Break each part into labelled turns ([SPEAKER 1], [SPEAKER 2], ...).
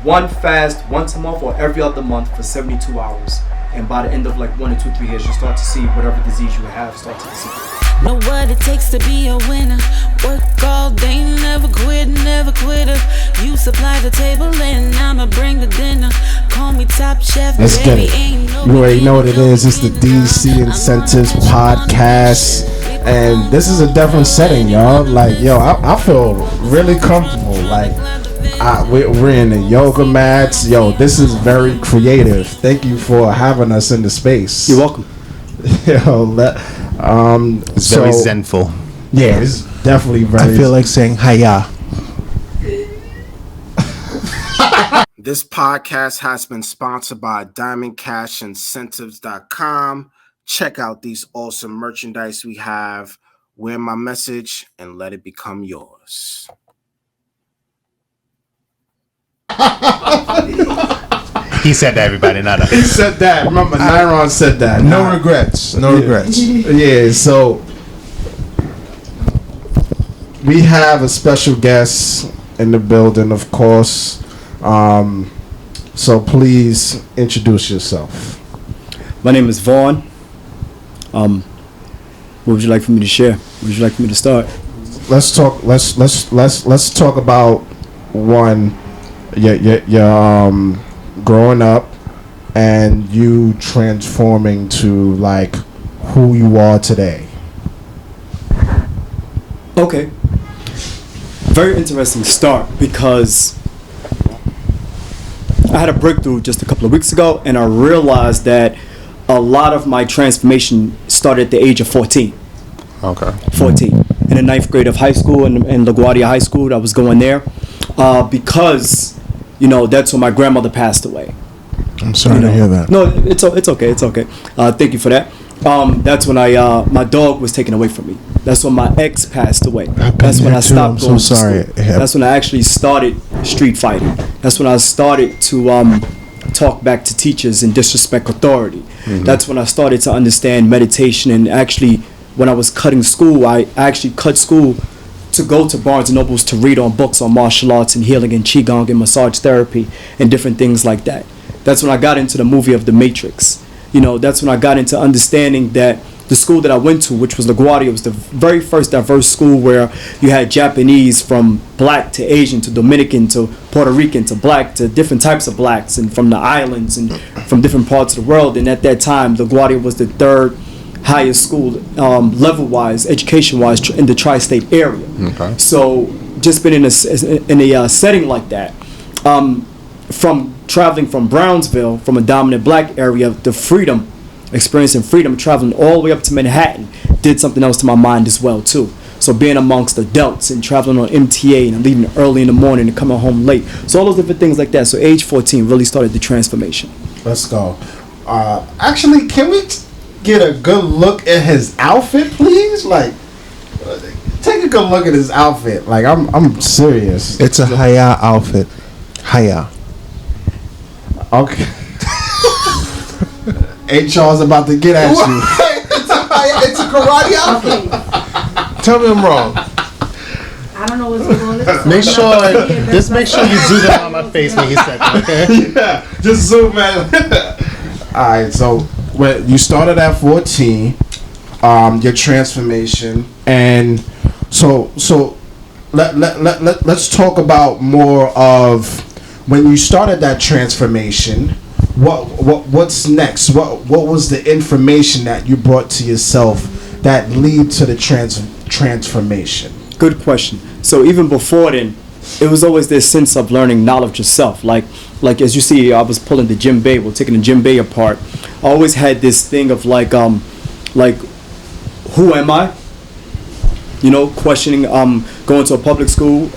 [SPEAKER 1] one fast once a month or every other month for 72 hours. And by the end of like 1 or 2, 3 years, you start to see whatever disease you have start to disappear.
[SPEAKER 2] Know what it takes to be a winner. Work all day, never quit, never quitter. You supply the table and I'ma bring the dinner. Call me top chef,
[SPEAKER 3] let's
[SPEAKER 2] baby,
[SPEAKER 3] get it.
[SPEAKER 2] ain't no
[SPEAKER 3] You already know what it is. It's the DC Incentives Podcast. And this is a different setting, y'all. Like, yo, I feel really comfortable. Like, we're in the yoga mats. Yo, this is very creative. Thank you for having us in the space.
[SPEAKER 1] You're welcome.
[SPEAKER 4] It's very zenful.
[SPEAKER 3] Yeah, it's definitely very.
[SPEAKER 5] I feel like saying hiya.
[SPEAKER 6] This podcast has been sponsored by DiamondCashIncentives.com. Check out these awesome merchandise we have. Wear my message and let it become yours.
[SPEAKER 4] He said that, everybody, not us.
[SPEAKER 3] He said that. Remember, Nyron said that.
[SPEAKER 5] No regrets. No regrets.
[SPEAKER 3] Yeah, so we have a special guest in the building, of course. So please introduce yourself.
[SPEAKER 1] My name is Vaughn. What would you like for me to share? Where would you like for me to start?
[SPEAKER 3] Let's talk. Let's talk about one. Your growing up and you transforming to like who you are today.
[SPEAKER 1] Okay. Very interesting start because I had a breakthrough just a couple of weeks ago and I realized that a lot of my transformation started at the age of 14.
[SPEAKER 4] Okay.
[SPEAKER 1] 14. In the 9th grade of high school in LaGuardia High School, I was going there because, you know, that's when my grandmother passed away.
[SPEAKER 5] I'm sorry to hear that.
[SPEAKER 1] No, it's okay. It's okay. Thank you for that. That's when my dog was taken away from me. That's when my ex passed away. That's when I stopped going to school. That's when I actually started street fighting. That's when I started to talk back to teachers and disrespect authority. Mm-hmm. That's when I started to understand meditation. And actually, when I was cutting school, I actually cut school to go to Barnes & Nobles to read on books on martial arts and healing and qigong and massage therapy and different things like that. That's when I got into the movie of The Matrix. You know, that's when I got into understanding that the school that I went to, which was LaGuardia, was the very first diverse school where you had Japanese from black to Asian to Dominican to Puerto Rican to black to different types of blacks and from the islands and from different parts of the world. And at that time, LaGuardia was the third highest school level-wise, education-wise in the tri-state area. Okay. So just been in a setting like that, from traveling from Brownsville, from a dominant black area, the freedom, experiencing freedom, traveling all the way up to Manhattan, did something else to my mind as well too. So being amongst adults and traveling on MTA and leaving early in the morning and coming home late. So all those different things like that. So age 14 really started the transformation.
[SPEAKER 3] Let's go. Actually, can we get a good look at his outfit, please? Like, take a good look at his outfit. Like, I'm serious.
[SPEAKER 5] It's a Haya outfit. Haya.
[SPEAKER 3] Okay. HR's about to get at you.
[SPEAKER 5] It's a karate outfit. Tell me I'm wrong.
[SPEAKER 7] I don't know what's going on.
[SPEAKER 4] Make sure you zoom in on my face when he said that, okay?
[SPEAKER 3] Yeah, just zoom in. Alright, so when you started at 14, your transformation, and so let's talk about more of when you started that transformation. What's next? What was the information that you brought to yourself that lead to the transformation?
[SPEAKER 1] Good question. So even before then, it was always this sense of learning knowledge yourself. Like as you see, I was pulling the gym bay, taking the gym bay apart. I always had this thing of like who am I? You know, questioning. Going to a public school,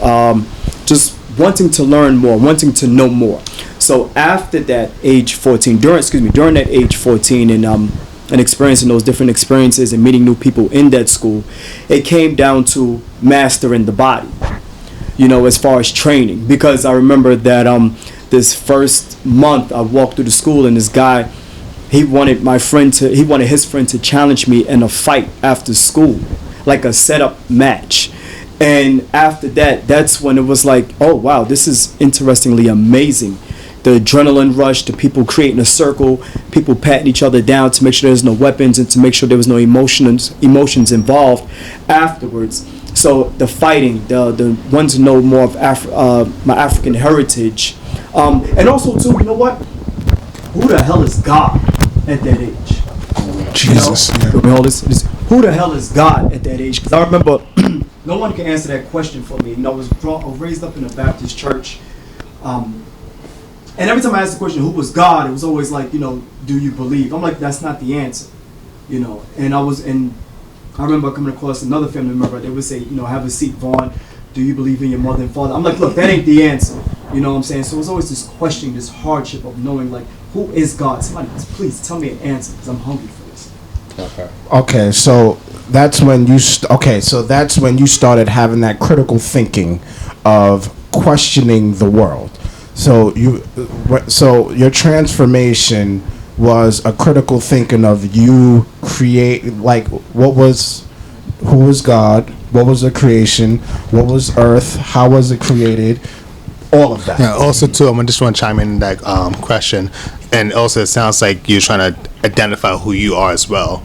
[SPEAKER 1] just wanting to learn more, wanting to know more. So after that age 14, during that age 14 and experiencing those different experiences and meeting new people in that school, it came down to mastering the body, you know, as far as training. Because I remember that this first month I walked through the school and this guy, he wanted his friend to challenge me in a fight after school, like a setup match. And after that, that's when it was like, oh wow, this is interestingly amazing. The adrenaline rush, the people creating a circle, people patting each other down to make sure there's no weapons and to make sure there was no emotions involved afterwards. So the fighting, the ones who know more of my African heritage, and also too, you know what? Who the hell is God at that age?
[SPEAKER 3] Jesus.
[SPEAKER 1] You know? Who the hell is God at that age? Because I remember, no one can answer that question for me. You know, I was raised up in a Baptist church. And every time I asked the question, who was God, it was always like, you know, do you believe? I'm like, that's not the answer, you know. And I remember coming across another family member. They would say, you know, have a seat, Vaughn. Do you believe in your mother and father? I'm like, look, that ain't the answer. You know what I'm saying? So it's always this question, this hardship of knowing, like, who is God? Somebody, please tell me an answer, because I'm hungry for this.
[SPEAKER 3] Okay, so that's when you started having that critical thinking of questioning the world. So your transformation was a critical thinking of you create, like, who was God, what was the creation, what was earth, how was it created, all of that.
[SPEAKER 4] Yeah, also too, I just want to chime in that question, and also it sounds like you're trying to identify who you are as well,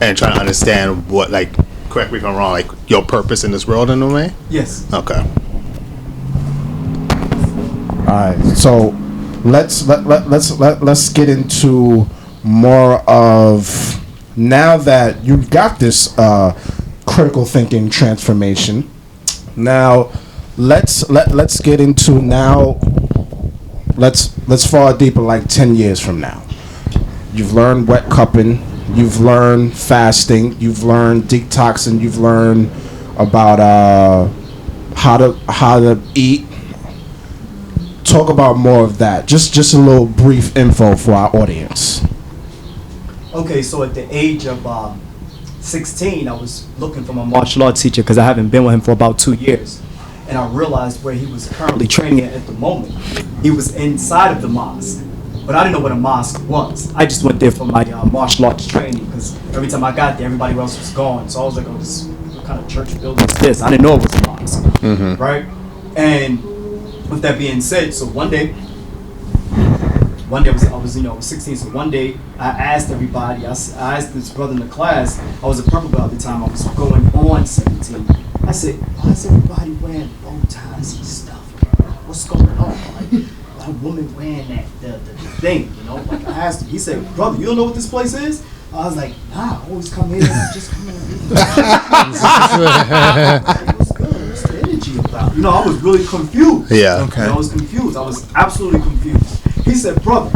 [SPEAKER 4] and trying to understand what, like, correct me if I'm wrong, like your purpose in this world in a way.
[SPEAKER 1] Yes.
[SPEAKER 4] Okay.
[SPEAKER 3] All right, so let's get into more of, now that you've got this critical thinking transformation. Now let's get into, now let's fall deeper, like 10 years from now. You've learned wet cupping, you've learned fasting, you've learned detoxing, you've learned about how to eat. Talk about more of that. Just a little brief info for our audience.
[SPEAKER 1] Okay, so at the age of 16, I was looking for my martial arts teacher because I haven't been with him for about 2 years. And I realized where he was currently training at the moment. He was inside of the mosque. But I didn't know what a mosque was. I just went there for my martial arts training because every time I got there, everybody else was gone. So I was like, oh, what kind of church building is this? I didn't know it was a mosque, right? And with that being said, so one day I was 16. So one day I asked everybody. I asked this brother in the class. I was a purple belt at the time. I was going on 17. I said, why is everybody wearing bow ties and stuff, bro? What's going on? Like, a woman wearing the thing, you know? Like, I asked him. He said, brother, you don't know what this place is? I was like, nah, I always come here and just come in and read. What's good? What's the energy about? You know, I was really confused.
[SPEAKER 4] Yeah.
[SPEAKER 1] Okay. You know, I was confused. I was absolutely confused. He said, brother,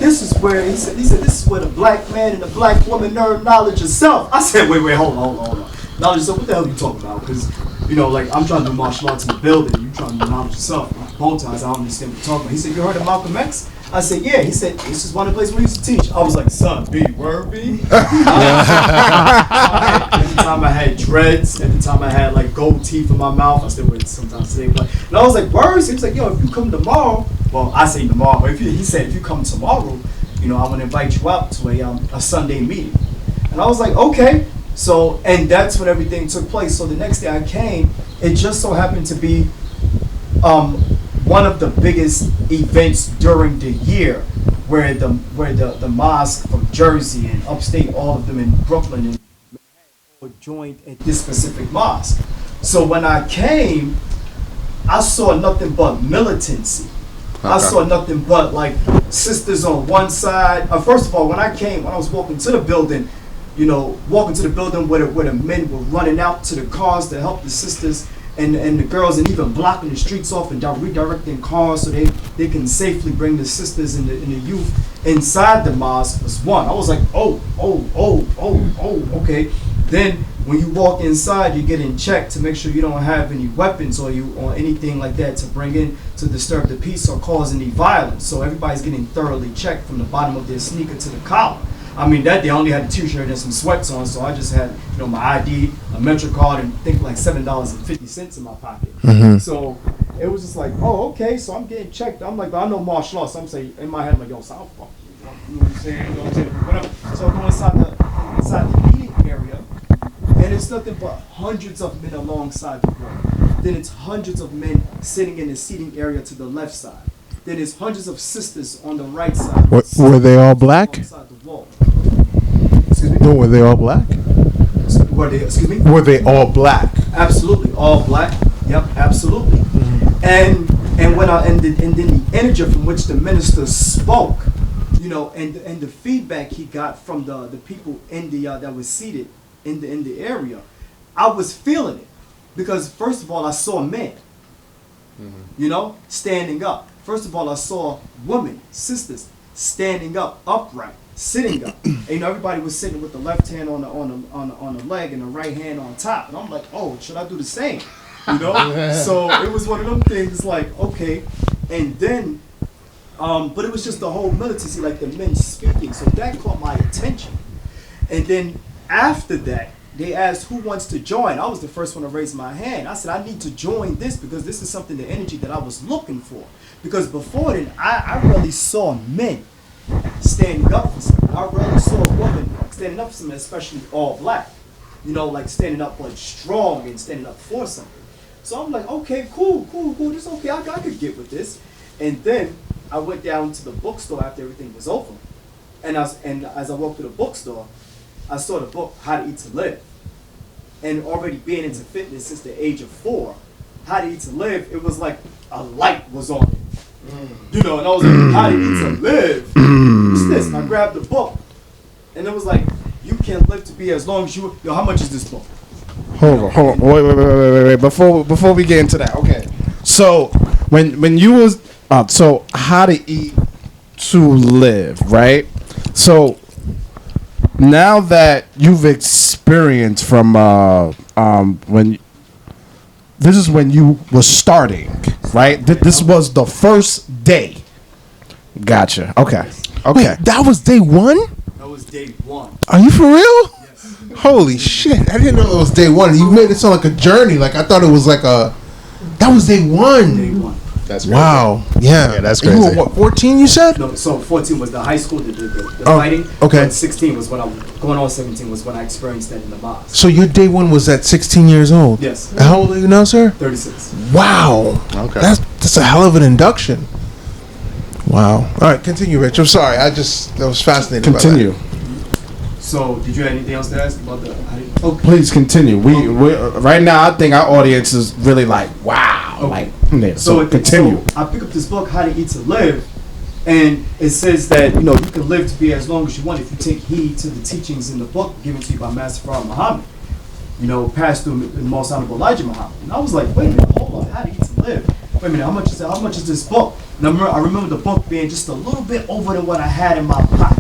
[SPEAKER 1] this is where this is where the black man and the black woman learn knowledge of self. I said, wait, hold on. Knowledge of self, what the hell are you talking about? Because, you know, like, I'm trying to do martial arts in the building. You trying to do knowledge of self. Bow ties, I don't understand what you're talking about. He said, you heard of Malcolm X? I said, yeah. He said, this is one of the places we used to teach. I was like, son, B, word B? At the time I had dreads. At the time I had, like, gold teeth in my mouth. I still wear it sometimes today. But, and I was like, words? He was like, yo, if you come tomorrow, well, I say tomorrow, but he said, if you come tomorrow, you know, I want to invite you out to a Sunday meeting. And I was like, okay. So, and that's when everything took place. So the next day I came, it just so happened to be one of the biggest events during the year, where the mosque from Jersey and upstate, all of them in Brooklyn and were joined at this specific mosque. So when I came, I saw nothing but militancy. Okay. I saw nothing but, like, sisters on one side. First of all, when I was walking to the building, you know, where the men were running out to the cars to help the sisters and the girls, and even blocking the streets off and redirecting cars so they can safely bring the sisters and the youth inside the mosque was one. I was like, oh, okay. Then when you walk inside, you're getting checked to make sure you don't have any weapons or anything like that to bring in to disturb the peace or cause any violence. So everybody's getting thoroughly checked from the bottom of their sneaker to the collar. I mean, that day I only had a t-shirt and some sweats on, so I just had, you know, my ID, a Metro card, and I think like $7.50 in my pocket. Mm-hmm. So it was just like, oh, okay, so I'm getting checked. I'm like, but I know martial arts. So I'm saying, in my head, I'm like, yo, South Park. You know what I'm saying? Whatever. So I go inside the eating area, and it's nothing but hundreds of men alongside the wall. Then it's hundreds of men sitting in the seating area to the left side. Then it's hundreds of sisters on the right side.
[SPEAKER 3] Were they all black?
[SPEAKER 1] Alongside the wall. Excuse me?
[SPEAKER 3] No, were they all black?
[SPEAKER 1] Excuse me?
[SPEAKER 3] Were they all black?
[SPEAKER 1] Absolutely, all black. Yep, absolutely. Mm-hmm. And when then the energy from which the minister spoke, you know, and the feedback he got from the people in the that was seated in the area, I was feeling it, because first of all I saw men, you know, standing up. First of all I saw women, sisters, standing up, upright, sitting up. And, you know, everybody was sitting with the left hand on the leg and the right hand on top, and I'm like, oh, should I do the same? You know. So it was one of them things like, okay. And then but it was just the whole militancy, like the men speaking, so that caught my attention. And then after that, they asked who wants to join. I was the first one to raise my hand. I said I need to join this, because this is something, the energy that I was looking for. Because before then, I really saw men standing up for something. I really saw a woman standing up for something, especially all black. You know, like standing up like strong and standing up for something. So I'm like, okay, cool, this okay, I could get with this. And then I went down to the bookstore after everything was over. And as I walked through the bookstore, I saw the book, How to Eat to Live. And already being into fitness since the age of 4, How to Eat to Live, it was like a light was on it. You know, and I was like, How to Eat to Live? What's this? And I grabbed the book. And it was like, you can live to be as long as you... Yo, how much is this book?
[SPEAKER 3] Hold on. Wait. Before we get into that, okay. So when you was so How to Eat to Live, right? So now that you've experienced from when this is when you were starting, right? This was the first day. Gotcha. Okay. Wait, that was day one?
[SPEAKER 1] That was day one.
[SPEAKER 3] Are you for real?
[SPEAKER 1] Yes.
[SPEAKER 5] Holy shit! I didn't know it was day one. You made it sound like a journey. Like I thought it was like a. That was day one.
[SPEAKER 1] Day one.
[SPEAKER 4] That's crazy.
[SPEAKER 5] Wow. Yeah,
[SPEAKER 4] that's crazy.
[SPEAKER 5] You were what? 14? You said?
[SPEAKER 1] No, so 14 was the high school, the fighting.
[SPEAKER 5] Okay.
[SPEAKER 1] But 16 was when I was going on. 17 was when I experienced that in the mosque.
[SPEAKER 5] So your day one was at 16 years old.
[SPEAKER 1] Yes.
[SPEAKER 5] How old are you now, sir?
[SPEAKER 1] 36.
[SPEAKER 5] Wow.
[SPEAKER 4] Okay.
[SPEAKER 5] That's a hell of an induction. Wow. All right, continue, Rich. I'm sorry. That was fascinating.
[SPEAKER 3] Continue.
[SPEAKER 1] So, did you have anything else to ask about the?
[SPEAKER 3] Oh, please continue. We right now, I think our audience is really like, wow.
[SPEAKER 1] Okay.
[SPEAKER 3] Like, so continue.
[SPEAKER 1] So I pick up this book, How to Eat to Live, and it says that you can live to be as long as you want if you take heed to the teachings in the book given to you by Master Farah Muhammad. Passed through the most honorable Elijah Muhammad. And I was like, wait a minute, hold on, How to Eat to Live. Wait a minute, how much is this book? And I remember the book being just a little bit over than what I had in my pocket.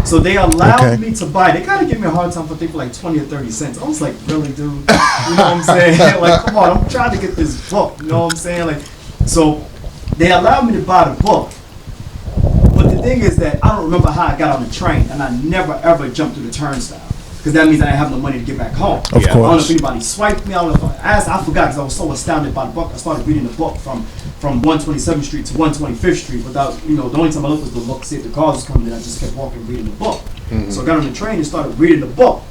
[SPEAKER 1] So they allowed me to buy. They kind of gave me a hard time for like 20 or 30 cents. I was like, really, dude? You know what I'm saying? Like, come on, I'm trying to get this book. You know what I'm saying? Like, so they allowed me to buy the book. But the thing is that I don't remember how I got on the train, and I never ever jumped through the turnstile. Because that means I didn't have no money to get back home.
[SPEAKER 3] Of course.
[SPEAKER 1] I don't know if anybody swiped me. I don't know if I asked. I forgot because I was so astounded by the book. I started reading the book from 127th Street to 125th Street without, the only time I looked was the book, see if the cars was coming in. I just kept walking, reading the book. Mm-hmm. So I got on the train and started reading the book.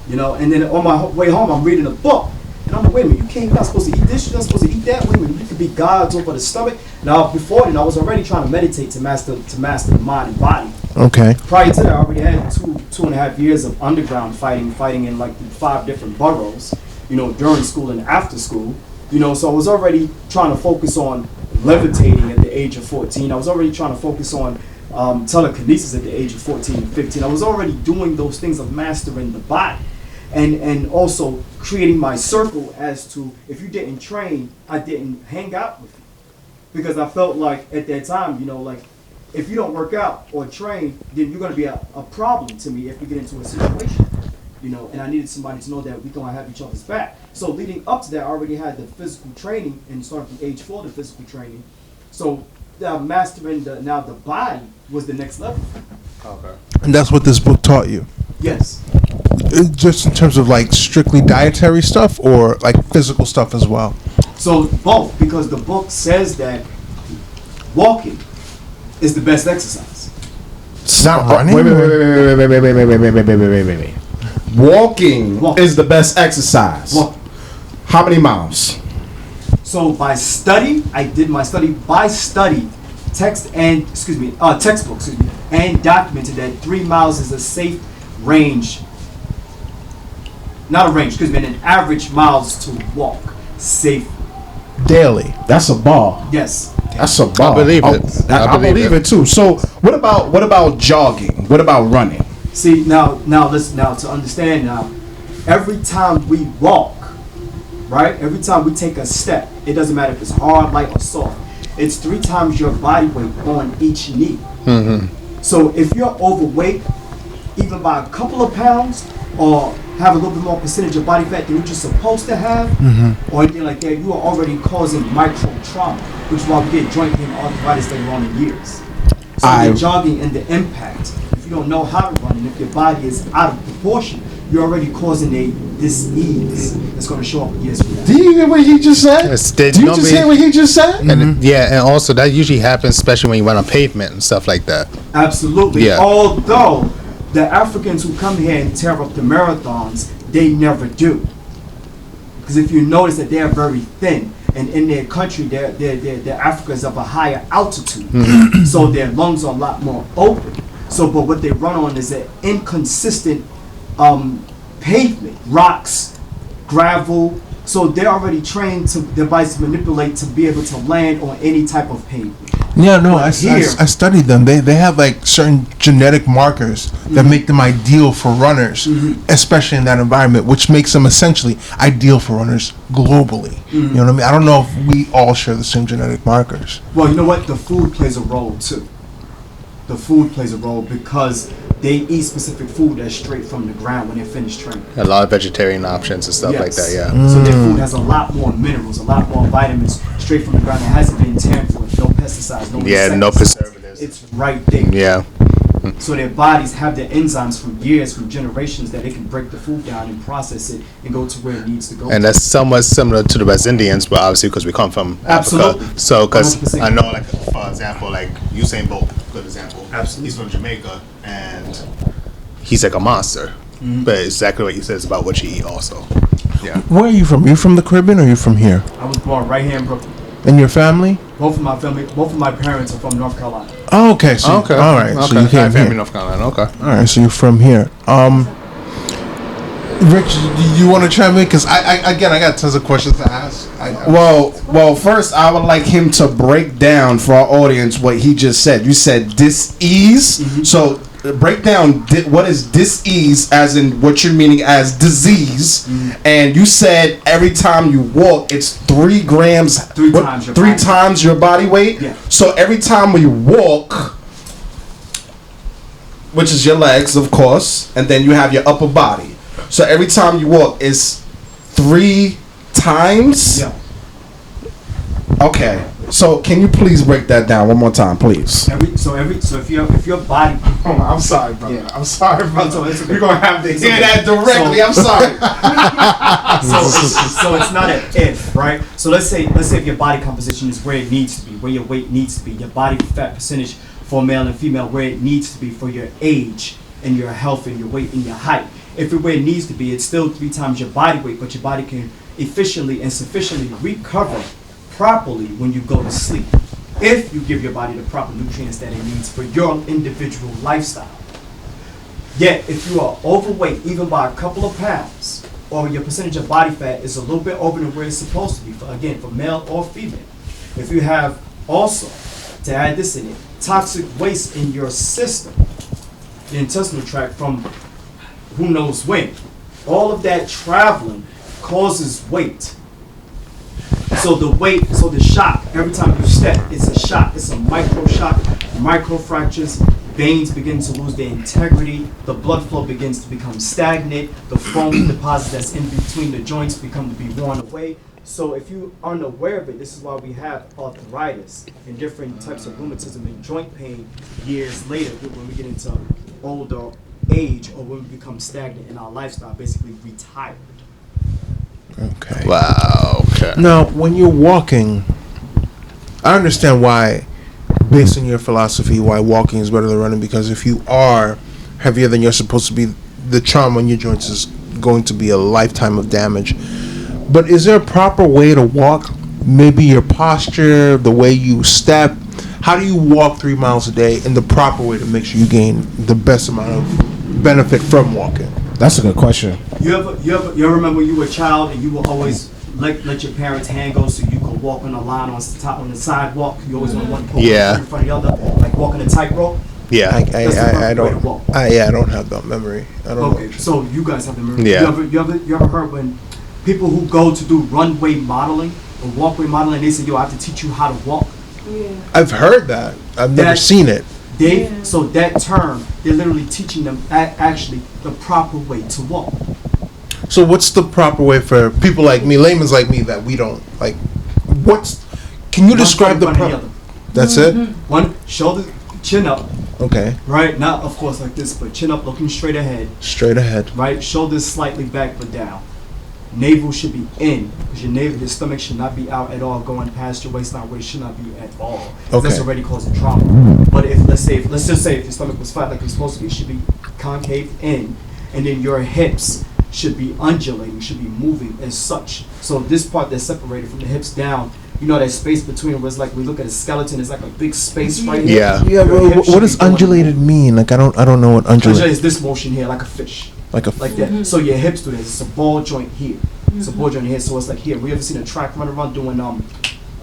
[SPEAKER 1] And then on my way home, I'm reading the book. And I'm like, wait a minute, you're not supposed to eat this, you're not supposed to eat that. Wait a minute, you could be gods over the stomach. Now, before then, I was already trying to meditate to master the mind and body.
[SPEAKER 3] Okay.
[SPEAKER 1] Prior to that, I already had two and a half years of underground fighting in like 5 different boroughs, during school and after school. So I was already trying to focus on levitating at the age of 14. I was already trying to focus on telekinesis at the age of 14 and 15. I was already doing those things of mastering the body. And also creating my circle as to, if you didn't train, I didn't hang out with you. Because I felt like at that time, if you don't work out or train, then you're going to be a problem to me if we get into a situation. And I needed somebody to know that we're going to have each other's back. So leading up to that, I already had the physical training and started from age 4, the physical training. So mastering the body was the next level.
[SPEAKER 5] Okay. And that's what this book taught you?
[SPEAKER 1] Yes.
[SPEAKER 5] Just in terms of like strictly dietary stuff or like physical stuff as well?
[SPEAKER 1] So both, because the book says that walking is the best exercise.
[SPEAKER 5] It's not running?
[SPEAKER 3] Wait. Walking is the best exercise.
[SPEAKER 1] Walking.
[SPEAKER 3] How many miles?
[SPEAKER 1] So by study, I did my study by study, textbook, and documented that 3 miles is a safe range. Not a range, an average miles to walk safely.
[SPEAKER 3] Daily. That's a bar.
[SPEAKER 1] Yes.
[SPEAKER 3] That's a bar.
[SPEAKER 4] I believe it.
[SPEAKER 3] I believe it too. So what about jogging? What about running?
[SPEAKER 1] See now listen now to understand now. Every time we walk, right? Every time we take a step, it doesn't matter if it's hard, light, or soft. It's 3 times your body weight on each knee.
[SPEAKER 4] Mm-hmm.
[SPEAKER 1] So if you're overweight, even by a couple of pounds, or have a little bit more percentage of body fat than what you're supposed to have, or anything like that, you are already causing micro trauma, which is why we get joint pain and arthritis later on in years. So the jogging and the impact, if you don't know how to run, and if your body is out of proportion, you're already causing a dis-ease that's going to show up years from now.
[SPEAKER 3] Do you hear what he just said? Do you just hear what he just said?
[SPEAKER 4] And and also that usually happens, especially when you run on pavement and stuff like that.
[SPEAKER 1] Absolutely.
[SPEAKER 4] Yeah.
[SPEAKER 1] Although the Africans who come here and tear up the marathons, they never do. Because if you notice that they are very thin, and in their country, their Africa is of a higher altitude, so their lungs are a lot more open. So, but what they run on is an inconsistent pavement, rocks, gravel. So they're already trained to their bodies to manipulate to be able to land on any type of pavement.
[SPEAKER 5] Yeah, no, I studied them. They have like certain genetic markers that make them ideal for runners, especially in that environment, which makes them essentially ideal for runners globally. You know what I mean? I don't know if we all share the same genetic markers.
[SPEAKER 1] Well, you know what? The food plays a role too. The food plays a role because they eat specific food that's straight from the ground when they're finished training.
[SPEAKER 4] A lot of vegetarian options and stuff like that, yeah.
[SPEAKER 1] So their food has a lot more minerals, a lot more vitamins straight from the ground. It hasn't been tampered with, no pesticides, no
[SPEAKER 4] no preservatives.
[SPEAKER 1] It's right there.
[SPEAKER 4] Yeah.
[SPEAKER 1] So their bodies have the enzymes from years, from generations, that they can break the food down and process it and go to where it needs to go.
[SPEAKER 4] And that's somewhat similar to the West Indians, but obviously because we come from
[SPEAKER 1] Absolutely.
[SPEAKER 4] Africa. So, because
[SPEAKER 1] 100%.
[SPEAKER 4] I know, like, for example, like Usain Bolt, good example.
[SPEAKER 1] Absolutely.
[SPEAKER 4] He's from Jamaica, and he's like a monster. But exactly what you said is about what you eat also. Yeah.
[SPEAKER 5] Where are you from? Are you from the Caribbean or are you from here?
[SPEAKER 1] I was born right here in Brooklyn.
[SPEAKER 5] And your family?
[SPEAKER 1] Both of my parents are from North Carolina.
[SPEAKER 5] Oh, okay. So all right.
[SPEAKER 4] Okay.
[SPEAKER 5] So you came
[SPEAKER 4] family
[SPEAKER 5] here.
[SPEAKER 4] North Carolina. Okay.
[SPEAKER 5] All right. So you're from here. Rich, you want to chime in? Because I got tons of questions to ask.
[SPEAKER 3] Well, first I would like him to break down for our audience what he just said. You said dis-ease. So break down what is dis-ease, as in what you're meaning as disease. And you said every time you walk, it's 3 grams.
[SPEAKER 1] 3 times your
[SPEAKER 3] three
[SPEAKER 1] body
[SPEAKER 3] times your body weight.
[SPEAKER 1] Yeah.
[SPEAKER 3] So every time we walk, which is your legs, of course, and then you have your upper body. So every time you walk is 3 times?
[SPEAKER 1] Yeah.
[SPEAKER 3] Okay. So can you please break that down one more time, please?
[SPEAKER 1] So if your body.
[SPEAKER 3] Oh, I'm sorry, brother.
[SPEAKER 1] Yeah.
[SPEAKER 3] I'm sorry, brother.
[SPEAKER 1] It's okay.
[SPEAKER 3] You're gonna have to
[SPEAKER 1] It's
[SPEAKER 3] hear
[SPEAKER 1] okay.
[SPEAKER 3] that directly.
[SPEAKER 1] So-
[SPEAKER 3] I'm sorry.
[SPEAKER 1] So it's not an if, right? So let's say if your body composition is where it needs to be, where your weight needs to be, your body fat percentage for male and female where it needs to be for your age and your health and your weight and your height. If it's where it needs to be, it's still 3 times your body weight, but your body can efficiently and sufficiently recover properly when you go to sleep, if you give your body the proper nutrients that it needs for your individual lifestyle. Yet, if you are overweight, even by a couple of pounds, or your percentage of body fat is a little bit over than where it's supposed to be, for male or female. If you have also, to add this in it, toxic waste in your system, the intestinal tract from who knows when, all of that traveling causes weight. So the shock, every time you step, it's a shock. It's a micro shock, micro fractures, veins begin to lose their integrity, the blood flow begins to become stagnant, the foam deposits that's in between the joints become to be worn away. So if you aren't aware of it, this is why we have arthritis and different types of rheumatism and joint pain years later when we get into older age or when we become stagnant in our lifestyle, basically retired.
[SPEAKER 5] Okay.
[SPEAKER 4] Wow. Okay.
[SPEAKER 5] Now, when you're walking, I understand why, based on your philosophy, why walking is better than running. Because if you are heavier than you're supposed to be, the trauma in your joints is going to be a lifetime of damage. But is there a proper way to walk? Maybe your posture, the way you step. How do you walk 3 miles a day in the proper way to make sure you gain the best amount of benefit from walking?
[SPEAKER 3] That's a good question.
[SPEAKER 1] You ever remember when you were a child and you will always let your parents' hand go so you could walk on a line on the sidewalk? You always want one pole in front of the other, like walking a tightrope.
[SPEAKER 5] Yeah, I don't have that memory. I don't know.
[SPEAKER 1] So you guys have the memory.
[SPEAKER 5] Yeah.
[SPEAKER 1] You ever heard when people who go to do runway modeling or walkway modeling, they say, "Yo, I have to teach you how to walk."
[SPEAKER 7] Yeah.
[SPEAKER 5] I've heard that. I've never seen it.
[SPEAKER 1] So that term, they're literally teaching them actually the proper way to walk.
[SPEAKER 5] So what's the proper way for people like me, laymen like me, that we don't like? Can you describe the proper? That's it.
[SPEAKER 1] One, shoulder, chin up.
[SPEAKER 5] Okay.
[SPEAKER 1] Right, not of course like this, but chin up, looking straight ahead.
[SPEAKER 5] Straight ahead.
[SPEAKER 1] Right, shoulders slightly back but down. Navel should be in, because your stomach should not be out at all, going past your waistline. Waist should not be at all.
[SPEAKER 5] Okay.
[SPEAKER 1] That's already causing trauma. But let's just say if your stomach was flat like it's supposed to be, it should be concave in, and then your hips should be undulating, should be moving as such. So this part that's separated from the hips down, you know that space between where it's like we look at a skeleton, it's like a big space right here.
[SPEAKER 5] Yeah. What does undulated mean? Like I don't know what undulated
[SPEAKER 1] is. This motion here, like a fish. Like that. So your hips do this. It's a ball joint here. It's a ball joint here. So it's like here. We ever seen a track runner run doing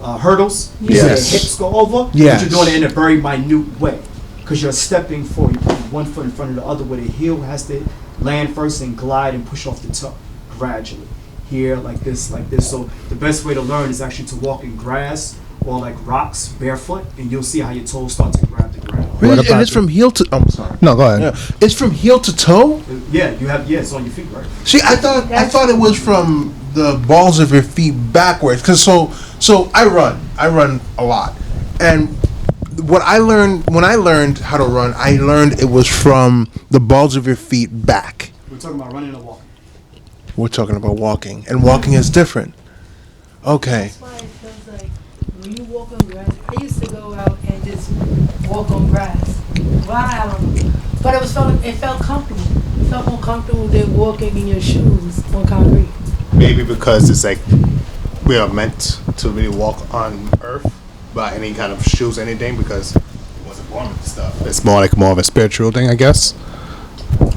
[SPEAKER 1] hurdles?
[SPEAKER 5] Yes.
[SPEAKER 1] Your hips go over.
[SPEAKER 5] Yes.
[SPEAKER 1] But you're doing it in a very minute way, because you're stepping forward. You put one foot in front of the other, where the heel has to land first and glide and push off the toe gradually. Here, like this. So the best way to learn is actually to walk in grass or like rocks barefoot, and you'll see how your toes start to grab the ground.
[SPEAKER 5] Really? And it's from heel to. I'm sorry.
[SPEAKER 4] No, go ahead.
[SPEAKER 5] Yeah. It's from heel to toe.
[SPEAKER 1] Yeah, it's on your feet, right?
[SPEAKER 5] See, I thought it was from the balls of your feet backwards. Cause so I run a lot, and what I learned when I learned how to run, I learned it was from the balls of your feet back.
[SPEAKER 1] We're talking about running or walking.
[SPEAKER 5] We're talking about walking, and walking is different. Okay.
[SPEAKER 7] That's why it feels like when you walk on grass. I used to go out and just walk on grass. Wow. But it felt comfortable. It felt more comfortable than walking in your shoes on concrete.
[SPEAKER 4] Maybe because it's like we are meant to really walk on earth without any kind of shoes, anything, because it wasn't born with stuff. It's more of a spiritual thing, I guess.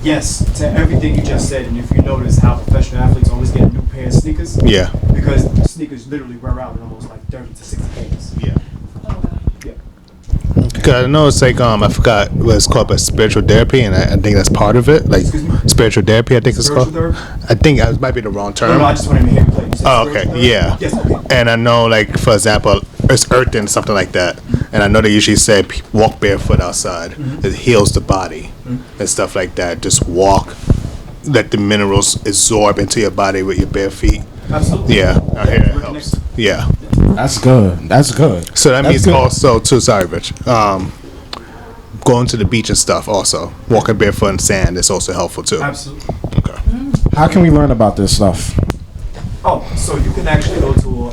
[SPEAKER 1] Yes, to everything you just said, and if you notice how professional athletes always get a new pair of sneakers.
[SPEAKER 4] Yeah.
[SPEAKER 1] Because sneakers literally wear out in almost like 30 to 60 days.
[SPEAKER 4] Yeah.
[SPEAKER 1] Yeah.
[SPEAKER 4] Cause I know it's like I forgot what it's called, but spiritual therapy, and I think that's part of it. Like spiritual therapy, I think it's called.
[SPEAKER 1] Therapy?
[SPEAKER 4] I think it might be the wrong term.
[SPEAKER 1] No, I just wanted to hear you play.
[SPEAKER 4] Oh, okay, yeah.
[SPEAKER 1] Yes, okay.
[SPEAKER 4] And I know, like for example, it's earthing, something like that. And I know they usually say walk barefoot outside. It heals the body and stuff like that. Just walk, let the minerals absorb into your body with your bare feet.
[SPEAKER 1] Absolutely.
[SPEAKER 4] Yeah, I hear it helps. Yeah.
[SPEAKER 3] That's good.
[SPEAKER 4] So that means also too. Sorry, Rich. Going to the beach and stuff. Also, walking barefoot in sand is also helpful too.
[SPEAKER 1] Absolutely.
[SPEAKER 4] Okay.
[SPEAKER 3] How can we learn about this stuff?
[SPEAKER 1] Oh, so you can actually go to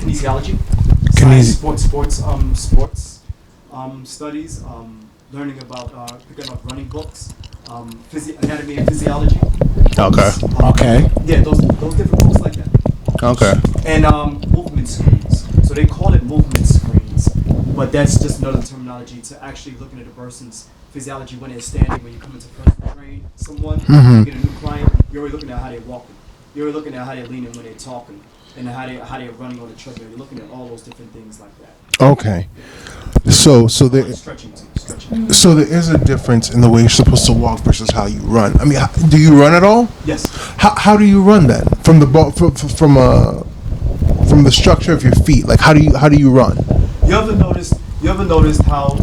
[SPEAKER 1] kinesiology, sports studies, learning about picking up running books, anatomy and physiology.
[SPEAKER 4] Okay.
[SPEAKER 1] Yeah, those different books like that.
[SPEAKER 4] Okay.
[SPEAKER 1] And movement screens. So they call it movement screens, but that's just another terminology to actually looking at a person's physiology when they're standing. When you come into personal train someone, you get a new client, you're already looking at how they're walking. You're already looking at how they're leaning when they're talking, and how they're running on the treadmill. You're looking at all those different things like that.
[SPEAKER 5] Okay. So there.
[SPEAKER 1] Stretching.
[SPEAKER 5] So there is a difference in the way you're supposed to walk versus how you run. I mean, do you run at all?
[SPEAKER 1] Yes.
[SPEAKER 5] How do you run then? From the ball, from the structure of your feet. Like how do you run?
[SPEAKER 1] You ever noticed how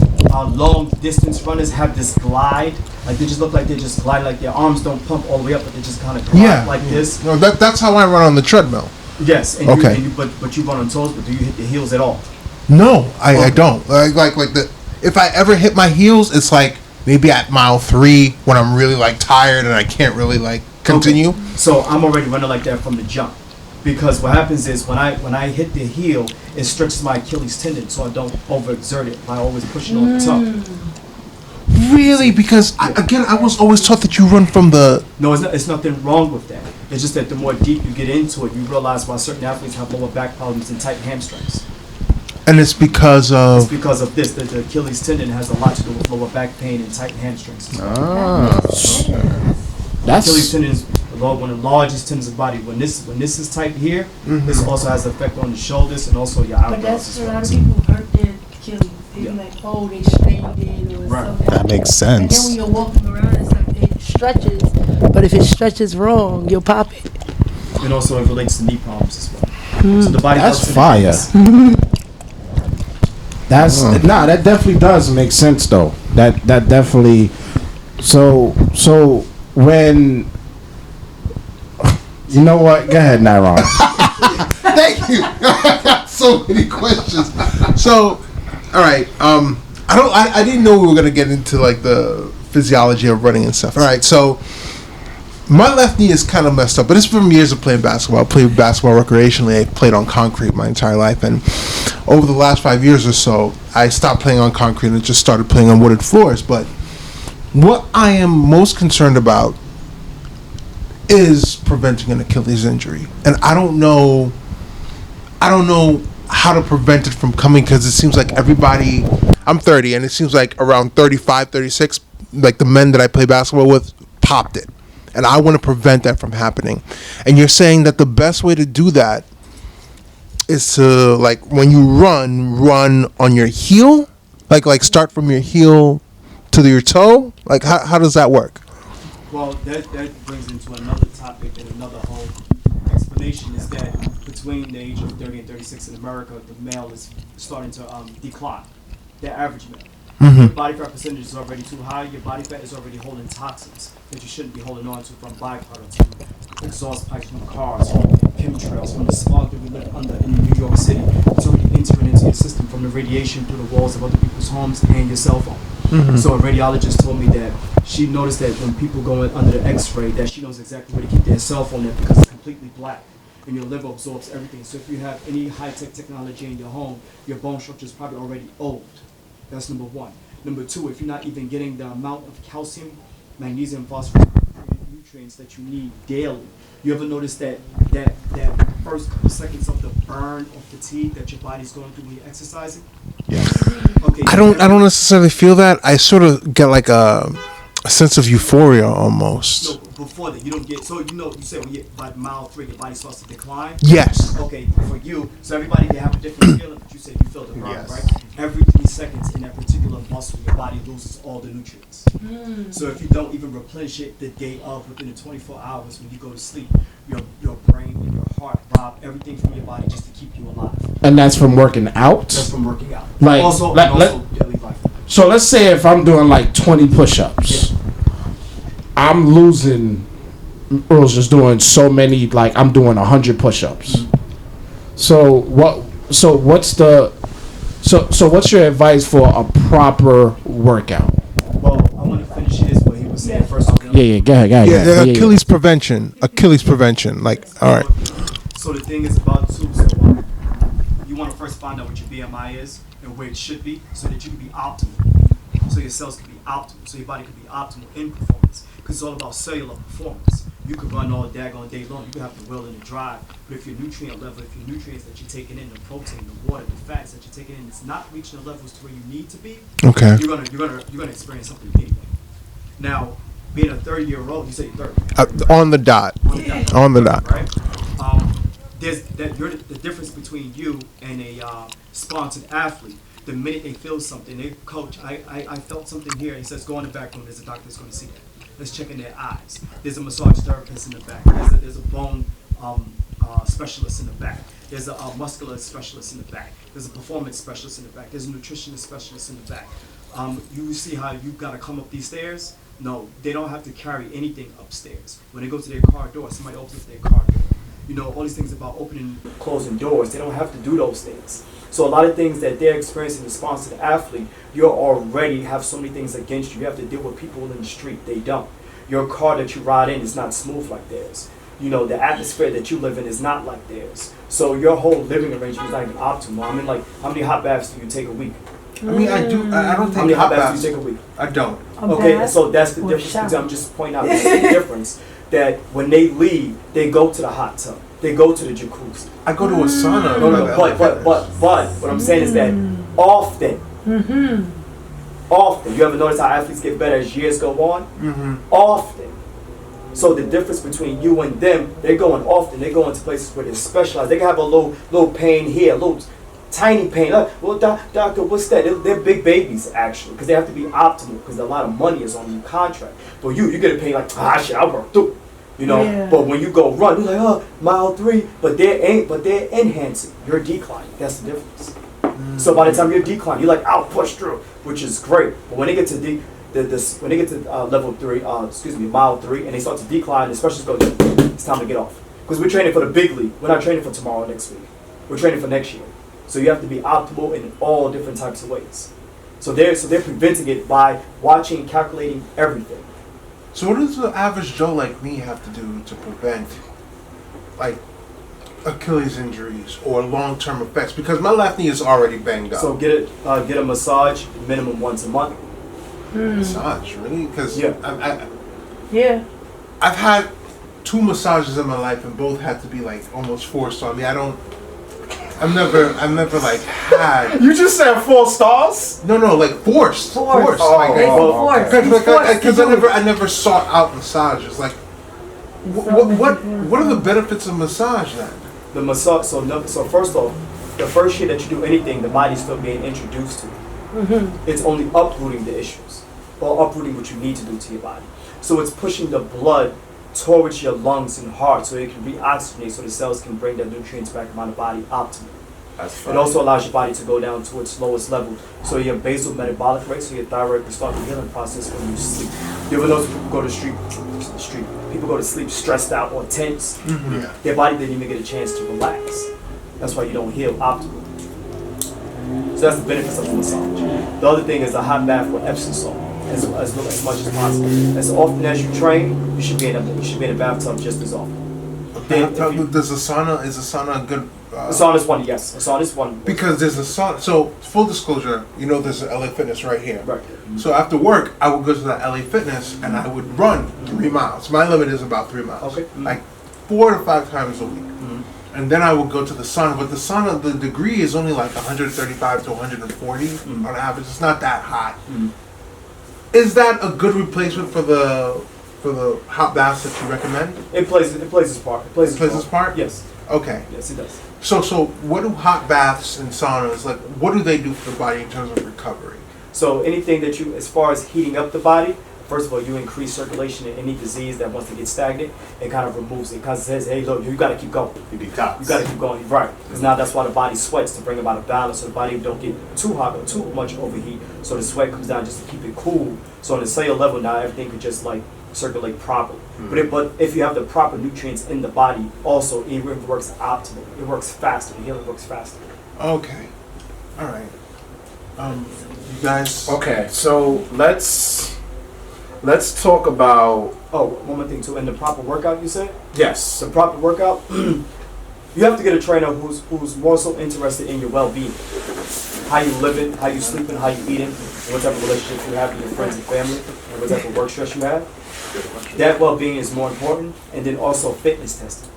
[SPEAKER 1] long distance runners have this glide? Like they just look like they just glide, like their arms don't pump all the way up, but they just kind of glide like this.
[SPEAKER 5] No, that's how I run on the treadmill.
[SPEAKER 1] Yes. And
[SPEAKER 5] okay.
[SPEAKER 1] But you run on toes, but do you hit the heels at all?
[SPEAKER 5] No, I don't. Like if I ever hit my heels, it's like maybe at mile 3 when I'm really like tired and I can't really like continue.
[SPEAKER 1] Okay. So I'm already running like that from the jump, because what happens is when I hit the heel, it stretches my Achilles tendon, so I don't overexert it by always pushing on the toe.
[SPEAKER 5] Really? Because I was always taught that you run from the.
[SPEAKER 1] No, it's nothing wrong with that. It's just that the more deep you get into it, you realize why certain athletes have lower back problems and tight hamstrings.
[SPEAKER 5] And it's because of.
[SPEAKER 1] It's because of this. The Achilles tendon has a lot to do with lower back pain and tight hamstrings. Achilles tendon is one of the largest tendons of the body. When this is tight here, this also has an effect on the shoulders and also your eyebrows.
[SPEAKER 7] But that's a lot of people hurt their Achilles. They're like, oh, they strained it or something.
[SPEAKER 4] That makes sense.
[SPEAKER 7] And then when you're walking around and stuff, it stretches. But if it stretches wrong, you'll pop it.
[SPEAKER 1] And also it relates to knee problems as well. So the body.
[SPEAKER 3] That's fire. That definitely does make sense though. That definitely. So when. You know what? Go ahead, Naron.
[SPEAKER 5] Thank you. I got so many questions. So, all right. I didn't know we were gonna get into like the physiology of running and stuff. All right. So, my left knee is kind of messed up, but it's from years of playing basketball. I played basketball recreationally. I played on concrete my entire life, and over the last 5 years or so, I stopped playing on concrete and just started playing on wooded floors. But what I am most concerned about is preventing an Achilles injury, and I don't know how to prevent it from coming, because it seems like everybody, I'm 30 and it seems like around 35 36, like the men that I play basketball with popped it, and I want to prevent that from happening. And you're saying that the best way to do that is to, like, when you run on your heel, like start from your heel to your toe, like how does that work?
[SPEAKER 1] Well, that brings into another topic and another whole explanation, is that between the age of 30 and 36 in America, the male is starting to decline, the average male. Your body fat percentage is already too high. Your body fat is already holding toxins that you shouldn't be holding on to, from byproducts, from exhaust pipes from cars, from chemtrails, from the smog that we live under in New York City. It's already entering into your system from the radiation through the walls of other people's homes and your cell phone. So a radiologist told me that she noticed that when people go under the x-ray, that she knows exactly where to keep their cell phone at, because it's completely black and your liver absorbs everything. So if you have any high-tech technology in your home, your bone structure is probably already old. That's number one. Number two, if you're not even getting the amount of calcium, magnesium, phosphorus, nutrients that you need daily, you ever notice that first couple seconds of the burn or fatigue that your body's going through when you're exercising?
[SPEAKER 5] Yes.
[SPEAKER 1] Okay.
[SPEAKER 5] I don't necessarily feel that. I sort of get like a sense of euphoria almost.
[SPEAKER 1] No, before that, you don't get. So you said when you get by mile 3, your body starts to decline.
[SPEAKER 5] Yes.
[SPEAKER 1] Okay, for you, so everybody can have a different feeling, but you said you feel the burn,
[SPEAKER 5] Yes.
[SPEAKER 1] right? Every 3 seconds in that particular muscle, your body loses all the nutrients. So if you don't even replenish it the day of, within the 24 hours when you go to sleep, your brain and your heart rob everything from your body just to keep you alive.
[SPEAKER 3] And that's from working out?
[SPEAKER 1] That's from working out.
[SPEAKER 3] Like,
[SPEAKER 1] also daily life.
[SPEAKER 3] So let's say if I'm doing like 20 push-ups, I'm losing. Earl's just doing so many. Like I'm doing 100 push-ups. So what's your advice for a proper workout?
[SPEAKER 1] Well, I want to finish this, what he was saying first.
[SPEAKER 3] Yeah, go ahead.
[SPEAKER 5] Yeah, Achilles prevention. Like, all right.
[SPEAKER 1] So the thing is about too. So you want to first find out what your BMI is and where it should be, so that you can be optimal. So your cells can be optimal. So your body can be optimal in performance. Because it's all about cellular performance. You could run all daggone day long. You could have the will and the drive. But if your nutrient level, if your nutrients that you're taking in, the protein, the water, the fats that you're taking in, it's not reaching the levels to where you need to be.
[SPEAKER 5] Okay.
[SPEAKER 1] You're gonna experience something anyway. Now, being a 30-year-old, you say you're 30.
[SPEAKER 5] On the dot. On the dot.
[SPEAKER 1] Right. You're the difference between you and a sponsored athlete. The minute they feel something, they coach. I felt something here. He says, go in the back room. There's a doctor that's going to see that. Let's check in their eyes. There's a massage therapist in the back. There's a bone specialist in the back. There's a muscular specialist in the back. There's a performance specialist in the back. There's a nutritionist specialist in the back. You see how you've got to come up these stairs? No, they don't have to carry anything upstairs. When they go to their car door, somebody opens up their car door. You know, all these things about opening, closing doors, they don't have to do those things. So a lot of things that they're experiencing as a sponsored athlete, you already have so many things against you. You have to deal with people in the street. They don't. Your car that you ride in is not smooth like theirs. You know, the atmosphere that you live in is not like theirs. So your whole living arrangement is not even optimal. I mean, like, how many hot baths do you take a week?
[SPEAKER 5] I mean, I do. I don't
[SPEAKER 1] How
[SPEAKER 5] take
[SPEAKER 1] many hot
[SPEAKER 5] hot
[SPEAKER 1] baths
[SPEAKER 5] baths.
[SPEAKER 1] do you take a week?
[SPEAKER 5] I don't.
[SPEAKER 1] Okay, so that's the
[SPEAKER 7] or
[SPEAKER 1] difference.
[SPEAKER 7] shower?
[SPEAKER 1] I'm just pointing out that's the difference. That when they leave, they go to the hot tub. They go to the jacuzzi.
[SPEAKER 5] I go to a sauna.
[SPEAKER 1] No, but what I'm saying is that often, often, you ever notice how athletes get better as years go on? Often. So the difference between you and them, they're going often. They go into places where they're specialized. They can have a little pain here, a little tiny pain. Well, doctor, what's that? They're big babies actually, because they have to be optimal. Because a lot of money is on your contract. But you get a pain like shit, I'll work through. You know.
[SPEAKER 7] Yeah.
[SPEAKER 1] But when you go run, you're like mile 3, but they're enhancing. You're declining. That's the difference. So by the time you're declining, you're like I'll push through, which is great. But when they get to when they get to level 3, mile 3, and they start to decline, the specialists go, it's time to get off. Because we're training for the big league. We're not training for tomorrow or next week. We're training for next year. So you have to be optimal in all different types of ways. So they're preventing it by watching and calculating everything.
[SPEAKER 5] So what does the average Joe like me have to do to prevent, like, Achilles injuries or long-term effects? Because my left knee is already banged up.
[SPEAKER 1] So get a massage minimum once a month.
[SPEAKER 5] Massage, really? Because
[SPEAKER 7] Yeah.
[SPEAKER 5] I've had 2 massages in my life and both had to be like almost forced on me. I've never like had.
[SPEAKER 6] You just said 4 stars?
[SPEAKER 5] No, like forced.
[SPEAKER 7] Forced.
[SPEAKER 5] Like,
[SPEAKER 7] Forced.
[SPEAKER 5] because I never sought out massages. Like, what are the benefits of massage then?
[SPEAKER 1] The massage. So first off, the first year that you do anything, the body's still being introduced to. It's only uprooting the issues, or uprooting what you need to do to your body. So it's pushing the blood towards your lungs and heart, so it can reoxygenate, so the cells can bring the nutrients back around the body optimally. It also allows your body to go down to its lowest level, so your basal metabolic rate, so your thyroid can start the healing process when you sleep. You ever notice people go to street? People go to sleep stressed out or tense.
[SPEAKER 5] Yeah.
[SPEAKER 1] Their body didn't even get a chance to relax. That's why you don't heal optimally. So that's the benefits of the massage. The other thing is a hot bath with Epsom salt, as much as possible. As often as you train, you should be in a bathtub just as often.
[SPEAKER 5] Does is a sauna a good?
[SPEAKER 1] A sauna is one, yes. A sauna is one.
[SPEAKER 5] Because there's a sauna. So full disclosure, there's an LA Fitness right here.
[SPEAKER 1] Right.
[SPEAKER 5] So after work, I would go to that LA Fitness and I would run 3 miles. My limit is about 3 miles.
[SPEAKER 1] Okay.
[SPEAKER 5] Like 4 to 5 times a week. And then I would go to the sauna, but the sauna, the degree is only like 135 to 140 on average. It's not that hot. Is that a good replacement for the hot baths that you recommend?
[SPEAKER 1] It plays its part. It plays its part? Yes.
[SPEAKER 5] Okay.
[SPEAKER 1] Yes, it does.
[SPEAKER 5] So what do hot baths and saunas, like, what do they do for the body in terms of recovery?
[SPEAKER 1] So anything that as far as heating up the body, first of all, you increase circulation in any disease that wants to get stagnant. It kind of removes it because it says, hey, look, you got to keep going.
[SPEAKER 4] You detox.
[SPEAKER 1] You got to keep going, right? Because now that's why the body sweats, to bring about a balance, so the body don't get too hot or too much overheat. So the sweat comes down just to keep it cool. So on the cellular level, now everything could just like circulate properly. But if you have the proper nutrients in the body, also it works optimally. It works faster. The healing works faster.
[SPEAKER 5] Okay. All right. You guys.
[SPEAKER 6] Okay, so let's talk about.
[SPEAKER 1] Oh, one more thing too. In the proper workout, you said?
[SPEAKER 6] Yes.
[SPEAKER 1] The proper workout, you have to get a trainer who's more so interested in your well-being, how you living, how you sleeping, how you eating, and what type of relationship you have with your friends and family, and what type of work stress you have. That well-being is more important, and then also fitness testing.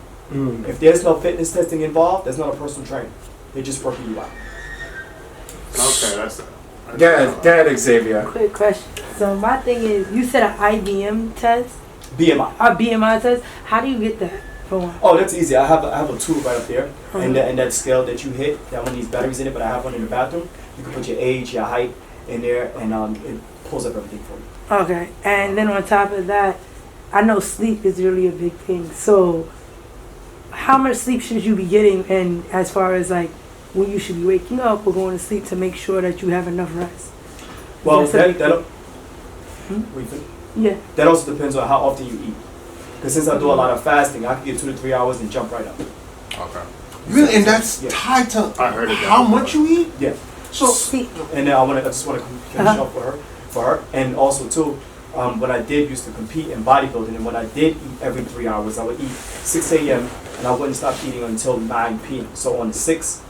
[SPEAKER 1] If there's no fitness testing involved, there's not a personal trainer. They're just working you out.
[SPEAKER 4] Okay, that's.
[SPEAKER 6] Go ahead, Xavier.
[SPEAKER 7] Quick question. So my thing is, you said an IBM test,
[SPEAKER 1] BMI.
[SPEAKER 7] a BMI test. How do you get that for one?
[SPEAKER 1] Oh, that's easy. I have a tool right up there, and that scale that you hit, that one needs batteries in it, but I have one in the bathroom. You can put your age, your height in there, and it pulls up everything for you.
[SPEAKER 7] Okay, and then on top of that, I know sleep is really a big thing. So how much sleep should you be getting, and as far as like when you should be waking up or going to sleep to make sure that you have enough rest?
[SPEAKER 1] Well,
[SPEAKER 7] Yes, yeah.
[SPEAKER 1] that also depends on how often you eat. Because since I do a lot of fasting, I can get 2 to 3 hours and jump right up.
[SPEAKER 4] Okay.
[SPEAKER 5] Really, and that's
[SPEAKER 1] Yeah.
[SPEAKER 5] tied to
[SPEAKER 4] I heard it
[SPEAKER 5] how
[SPEAKER 4] before.
[SPEAKER 5] much you eat.
[SPEAKER 1] Yeah.
[SPEAKER 5] So
[SPEAKER 7] Sleep.
[SPEAKER 1] And then I just want to finish up for her, and also too, when I used to compete in bodybuilding, and when I did eat every 3 hours, I would eat 6 a.m. and I wouldn't stop eating until 9 p.m. So on the 6,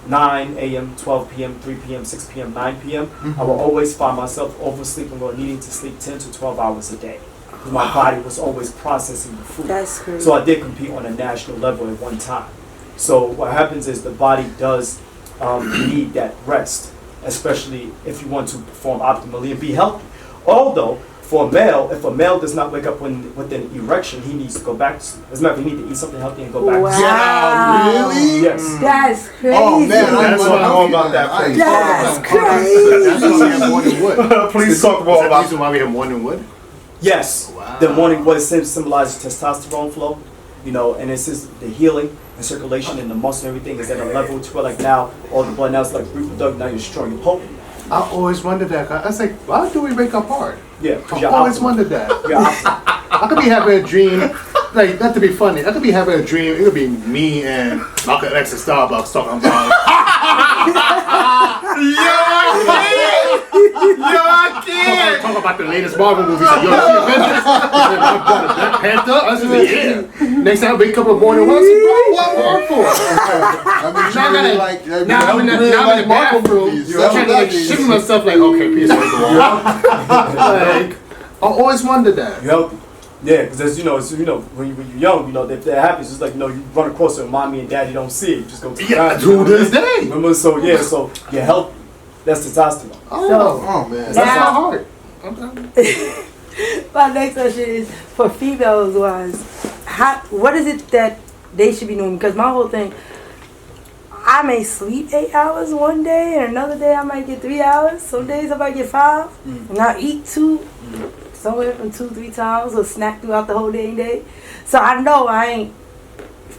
[SPEAKER 1] 9 a.m., 12 p.m., 3 p.m., 6 p.m., 9 p.m., I will always find myself oversleeping or needing to sleep 10 to 12 hours a day. My body was always processing the food.
[SPEAKER 7] That's crazy.
[SPEAKER 1] So I did compete on a national level at one time. So what happens is the body does need that rest, especially if you want to perform optimally and be healthy. Although, for a male, if a male does not wake up with an erection, he needs to go back to sleep. As a matter of fact, he needs to eat something healthy and go back to sleep.
[SPEAKER 7] Wow.
[SPEAKER 5] Really?
[SPEAKER 1] Yes.
[SPEAKER 7] That's crazy.
[SPEAKER 5] Oh man,
[SPEAKER 4] That's what I know
[SPEAKER 5] about that.
[SPEAKER 7] That's
[SPEAKER 4] That's
[SPEAKER 7] crazy.
[SPEAKER 4] why we have morning wood.
[SPEAKER 1] Please talk
[SPEAKER 4] Is
[SPEAKER 1] more
[SPEAKER 4] that the
[SPEAKER 1] about
[SPEAKER 4] reason why we have morning wood?
[SPEAKER 1] Yes.
[SPEAKER 4] Wow.
[SPEAKER 1] The morning wood symbolizes testosterone flow, and it's just the healing and circulation and the muscle and everything is at a level to where like now all the blood now it's like reproductive, now you're strong, you're potent.
[SPEAKER 4] I always wondered that. I was like, why do we wake up hard?
[SPEAKER 1] Yeah, because
[SPEAKER 4] I
[SPEAKER 1] you're
[SPEAKER 4] always
[SPEAKER 1] optimal.
[SPEAKER 4] wondered that.
[SPEAKER 1] You're optimal.
[SPEAKER 4] I could be having a dream, like, not to be funny, I could be having a dream, it could be me and Malcolm X at Starbucks talking about talk about the latest Marvel movies. Like, yo, see Avengers? Black Panther? I was just like, yeah. Next time I wake up in the morning, what more for? Now I'm in the bathroom, I'm trying to like shiver myself like, okay, peace, wake up. Like, I always wondered that.
[SPEAKER 1] You're healthy. Yeah, because as when you're young, if that happens, it's like, you run across it and mommy and daddy don't see it. You just go to the bathroom.
[SPEAKER 4] To this day.
[SPEAKER 1] Remember, so you're healthy. That's testosterone.
[SPEAKER 5] Oh man.
[SPEAKER 4] That's my heart.
[SPEAKER 7] My next question is for females was, what is it that they should be doing? Because my whole thing, I may sleep 8 hours one day, and another day I might get 3 hours. Some days I might get 5, and I eat 2, somewhere from 2-3 times, or snack throughout the whole day. So I know I ain't,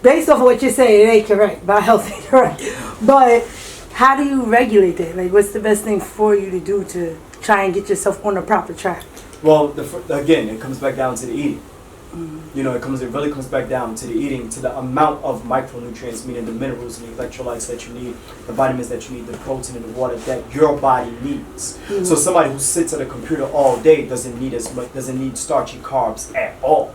[SPEAKER 7] based off of what you're saying, it ain't correct, but health ain't correct. But how do you regulate that? Like, what's the best thing for you to do to try and get yourself on the proper track?
[SPEAKER 1] Well, again, it comes back down to the eating. It really comes back down to the eating, to the amount of micronutrients, meaning the minerals and the electrolytes that you need, the vitamins that you need, the protein and the water that your body needs. So somebody who sits at a computer all day doesn't need starchy carbs at all.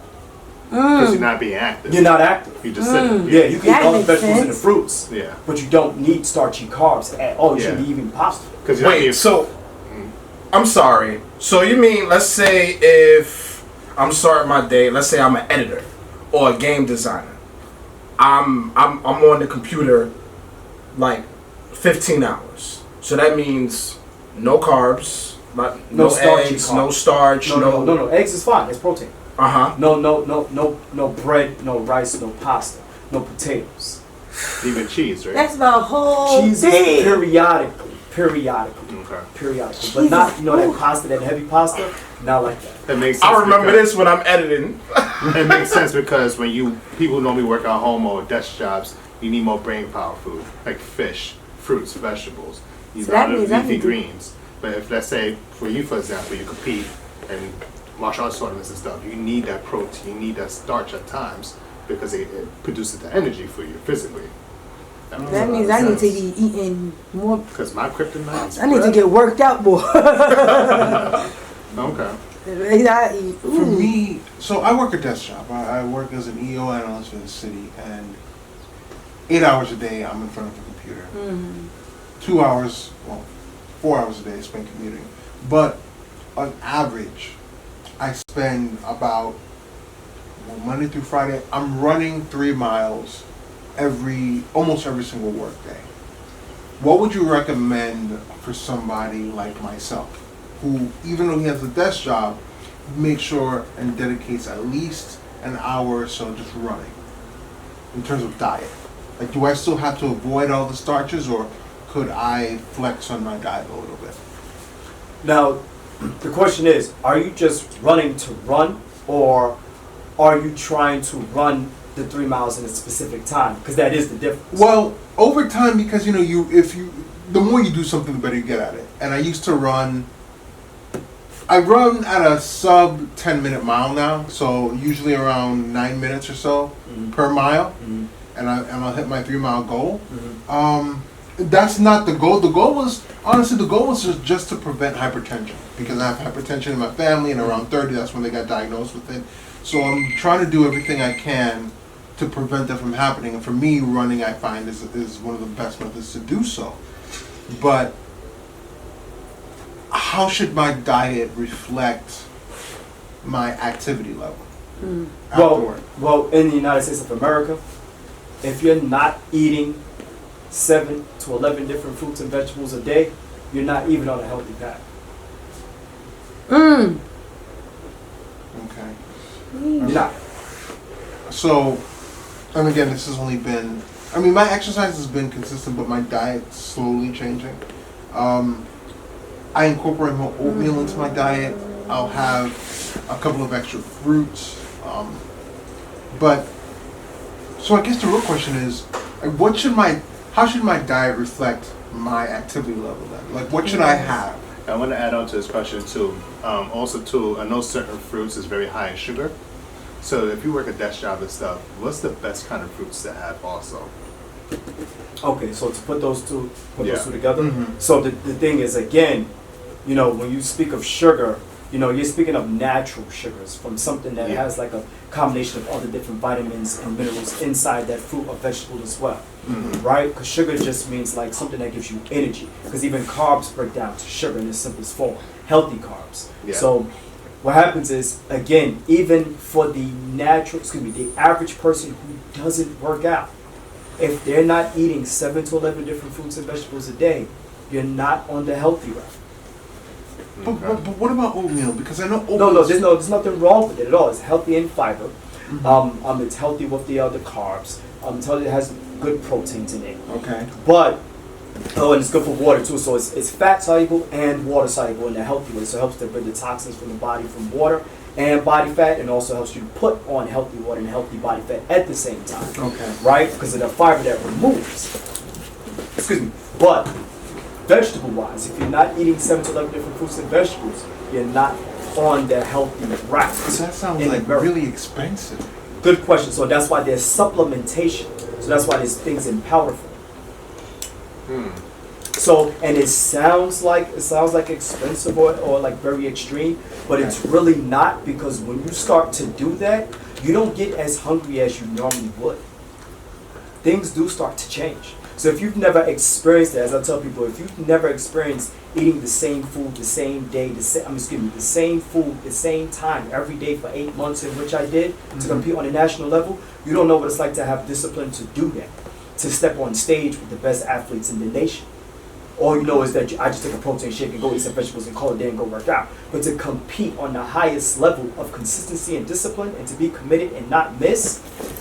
[SPEAKER 4] Because you're not being active.
[SPEAKER 1] You're not active.
[SPEAKER 4] You just sitting.
[SPEAKER 1] Yeah, you can eat all the
[SPEAKER 7] makes
[SPEAKER 1] vegetables and the
[SPEAKER 7] sense.
[SPEAKER 1] fruits.
[SPEAKER 4] Yeah.
[SPEAKER 1] But you don't need starchy carbs at all. You shouldn't be eating pasta.
[SPEAKER 8] Wait, so I'm sorry. So you mean, let's say if I'm starting my day, let's say I'm an editor or a game designer. I'm on the computer like 15 hours. So that means no carbs, no eggs, no starch,
[SPEAKER 1] No. Eggs is fine. It's protein.
[SPEAKER 8] Uh-huh.
[SPEAKER 1] No bread, no rice, no pasta, no potatoes.
[SPEAKER 4] Even cheese, right?
[SPEAKER 7] That's the whole
[SPEAKER 1] Cheese
[SPEAKER 7] thing.
[SPEAKER 1] is periodically.
[SPEAKER 4] Okay.
[SPEAKER 1] But not, that pasta, that heavy pasta, not like that.
[SPEAKER 4] That makes sense.
[SPEAKER 8] I remember this when I'm editing.
[SPEAKER 4] It makes sense because when people normally work at home or desk jobs, you need more brain power food, like fish, fruits, vegetables. You
[SPEAKER 7] So that
[SPEAKER 4] need
[SPEAKER 7] means I
[SPEAKER 4] leafy
[SPEAKER 7] need to-
[SPEAKER 4] greens. But if, let's say, for you, for example, you compete in martial arts tournaments and stuff, you need that protein, you need that starch at times because it produces the energy for you physically.
[SPEAKER 7] That means I need to be eating more.
[SPEAKER 4] Because my kryptonite is
[SPEAKER 7] I need to get worked out more.
[SPEAKER 4] Okay.
[SPEAKER 5] For me, so I work a desk job. I work as an EO analyst for the city, and 8 hours a day I'm in front of a computer. 2 hours, 4 hours a day I spend commuting. But on average, I spend about Monday through Friday, I'm running 3 miles almost every single work day. What would you recommend for somebody like myself, who, even though he has a desk job, makes sure and dedicates at least an hour or so just running, in terms of diet? Like, do I still have to avoid all the starches, or could I flex on my diet a little bit?
[SPEAKER 1] Now, the question is, are you just running to run, or are you trying to run the 3 miles in a specific time? Because that is the difference.
[SPEAKER 5] Well, over time, because the more you do something, the better you get at it. And I used to run. I run at a sub 10-minute mile now, so usually around 9 minutes or so per mile, and I'll hit my 3 mile goal. That's not the goal. The goal was just to prevent hypertension, because I have hypertension in my family, and around 30, that's when they got diagnosed with it. So I'm trying to do everything I can to prevent that from happening. And for me, running, I find, is one of the best methods to do so. But how should my diet reflect my activity level?
[SPEAKER 1] Well, in the United States of America, if you're not eating 7 to 11 different fruits and vegetables a day, you're not even on a healthy path.
[SPEAKER 5] Okay.
[SPEAKER 1] You're not.
[SPEAKER 5] So, and again, this has only been, I mean, my exercise has been consistent, but my diet's slowly changing. I incorporate more oatmeal into my diet. I'll have a couple of extra fruits. But, so I guess the real question is, like, how should my diet reflect my activity level then? Like, what should I have?
[SPEAKER 4] I want to add on to this question too. Also too, I know certain fruits is very high in sugar. So if you work a desk job and stuff, what's the best kind of fruits to have also?
[SPEAKER 1] Okay, so to put those two together.
[SPEAKER 5] Mm-hmm.
[SPEAKER 1] So the thing is, again, you know, when you speak of sugar, you know, you're speaking of natural sugars from something that has like a combination of other different vitamins and minerals inside that fruit or vegetable as well, right? Because sugar just means like something that gives you energy. Because even carbs break down to sugar in its simplest form, healthy carbs.
[SPEAKER 4] Yeah.
[SPEAKER 1] So what happens is, again, even for the average person who doesn't work out, if they're not eating 7 to 11 different fruits and vegetables a day, you're not on the healthy route.
[SPEAKER 5] But what about oatmeal? Because I know oatmeal.
[SPEAKER 1] There's nothing wrong with it at all. It's healthy in fiber. It's healthy with the other carbs. It's healthy, it has good proteins in it.
[SPEAKER 8] Okay.
[SPEAKER 1] But and it's good for water too. So it's fat soluble and water soluble in a healthy way. So it helps to bring the toxins from the body from water and body fat, and also helps you put on healthy water and healthy body fat at the same time.
[SPEAKER 8] Okay.
[SPEAKER 1] Right? Because of the fiber that removes. Excuse me. But vegetable-wise, if you're not eating 7 to 11 different fruits and vegetables, you're not on the healthy route.
[SPEAKER 5] So that sounds like really expensive.
[SPEAKER 1] Good question. So that's why there's supplementation. So that's why there's things in powder form. So, and it sounds like expensive or like very extreme, but it's really not, because when you start to do that, you don't get as hungry as you normally would. Things do start to change. So if you've never experienced that, as I tell people, if you've never experienced eating the same food the same day, the same food, the same time, every day for 8 months, in which I did, to compete on a national level, you don't know what it's like to have discipline to do that, to step on stage with the best athletes in the nation. All you know is that I just take a protein shake and go eat some vegetables and call it a day and go work out. But to compete on the highest level of consistency and discipline, and to be committed and not miss,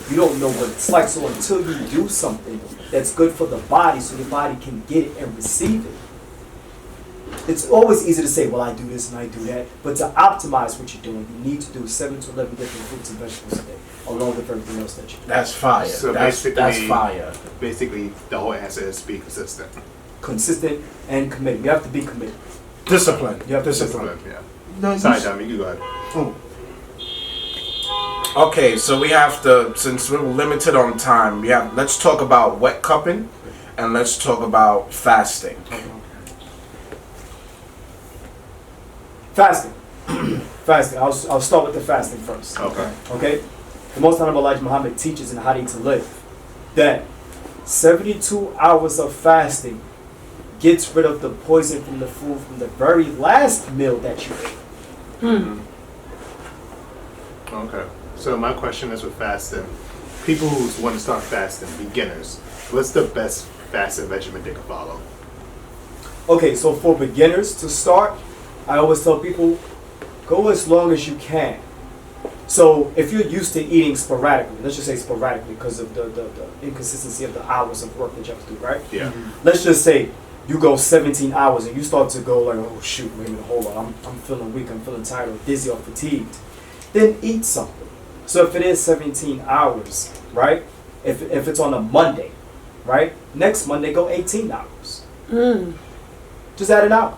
[SPEAKER 1] you don't know what it's like. So until you do something that's good for the body, so your body can get it and receive it, it's always easy to say, well, I do this and I do that. But to optimize what you're doing, you need to do 7 to 11 different fruits and vegetables a day, along with everything else that you do.
[SPEAKER 8] That's fire.
[SPEAKER 4] So
[SPEAKER 8] that's fire.
[SPEAKER 4] Basically, the whole answer is be consistent.
[SPEAKER 1] Consistent and committed. You have to be committed.
[SPEAKER 8] Discipline.
[SPEAKER 1] You have discipline.
[SPEAKER 4] Yeah.
[SPEAKER 5] No,
[SPEAKER 4] Sorry, Tommy, you go ahead.
[SPEAKER 5] Oh,
[SPEAKER 8] Okay, so we have to, since we're limited on time, let's talk about wet cupping and let's talk about fasting.
[SPEAKER 1] Fasting. Fasting. I'll start with the fasting first. Okay. The Most Honorable Elijah Muhammad teaches in Hadith to Live that 72 hours of fasting gets rid of the poison from the food from the very last meal that you ate.
[SPEAKER 4] Okay. So my question is with fasting, people who want to start fasting, beginners, what's the best fasting regimen they can follow?
[SPEAKER 1] Okay, so for beginners to start, I always tell people, go as long as you can. So if you're used to eating sporadically, let's just say sporadically because of the inconsistency of the hours of work that you have to do, right?
[SPEAKER 4] Yeah.
[SPEAKER 1] Let's just say you go 17 hours and you start to go like, oh shoot, wait a minute, hold on, I'm feeling weak, I'm feeling tired or dizzy or fatigued. Then eat something. So if it is 17 hours, right? If it's on a Monday, right? Next Monday, go 18 hours. Just add an hour.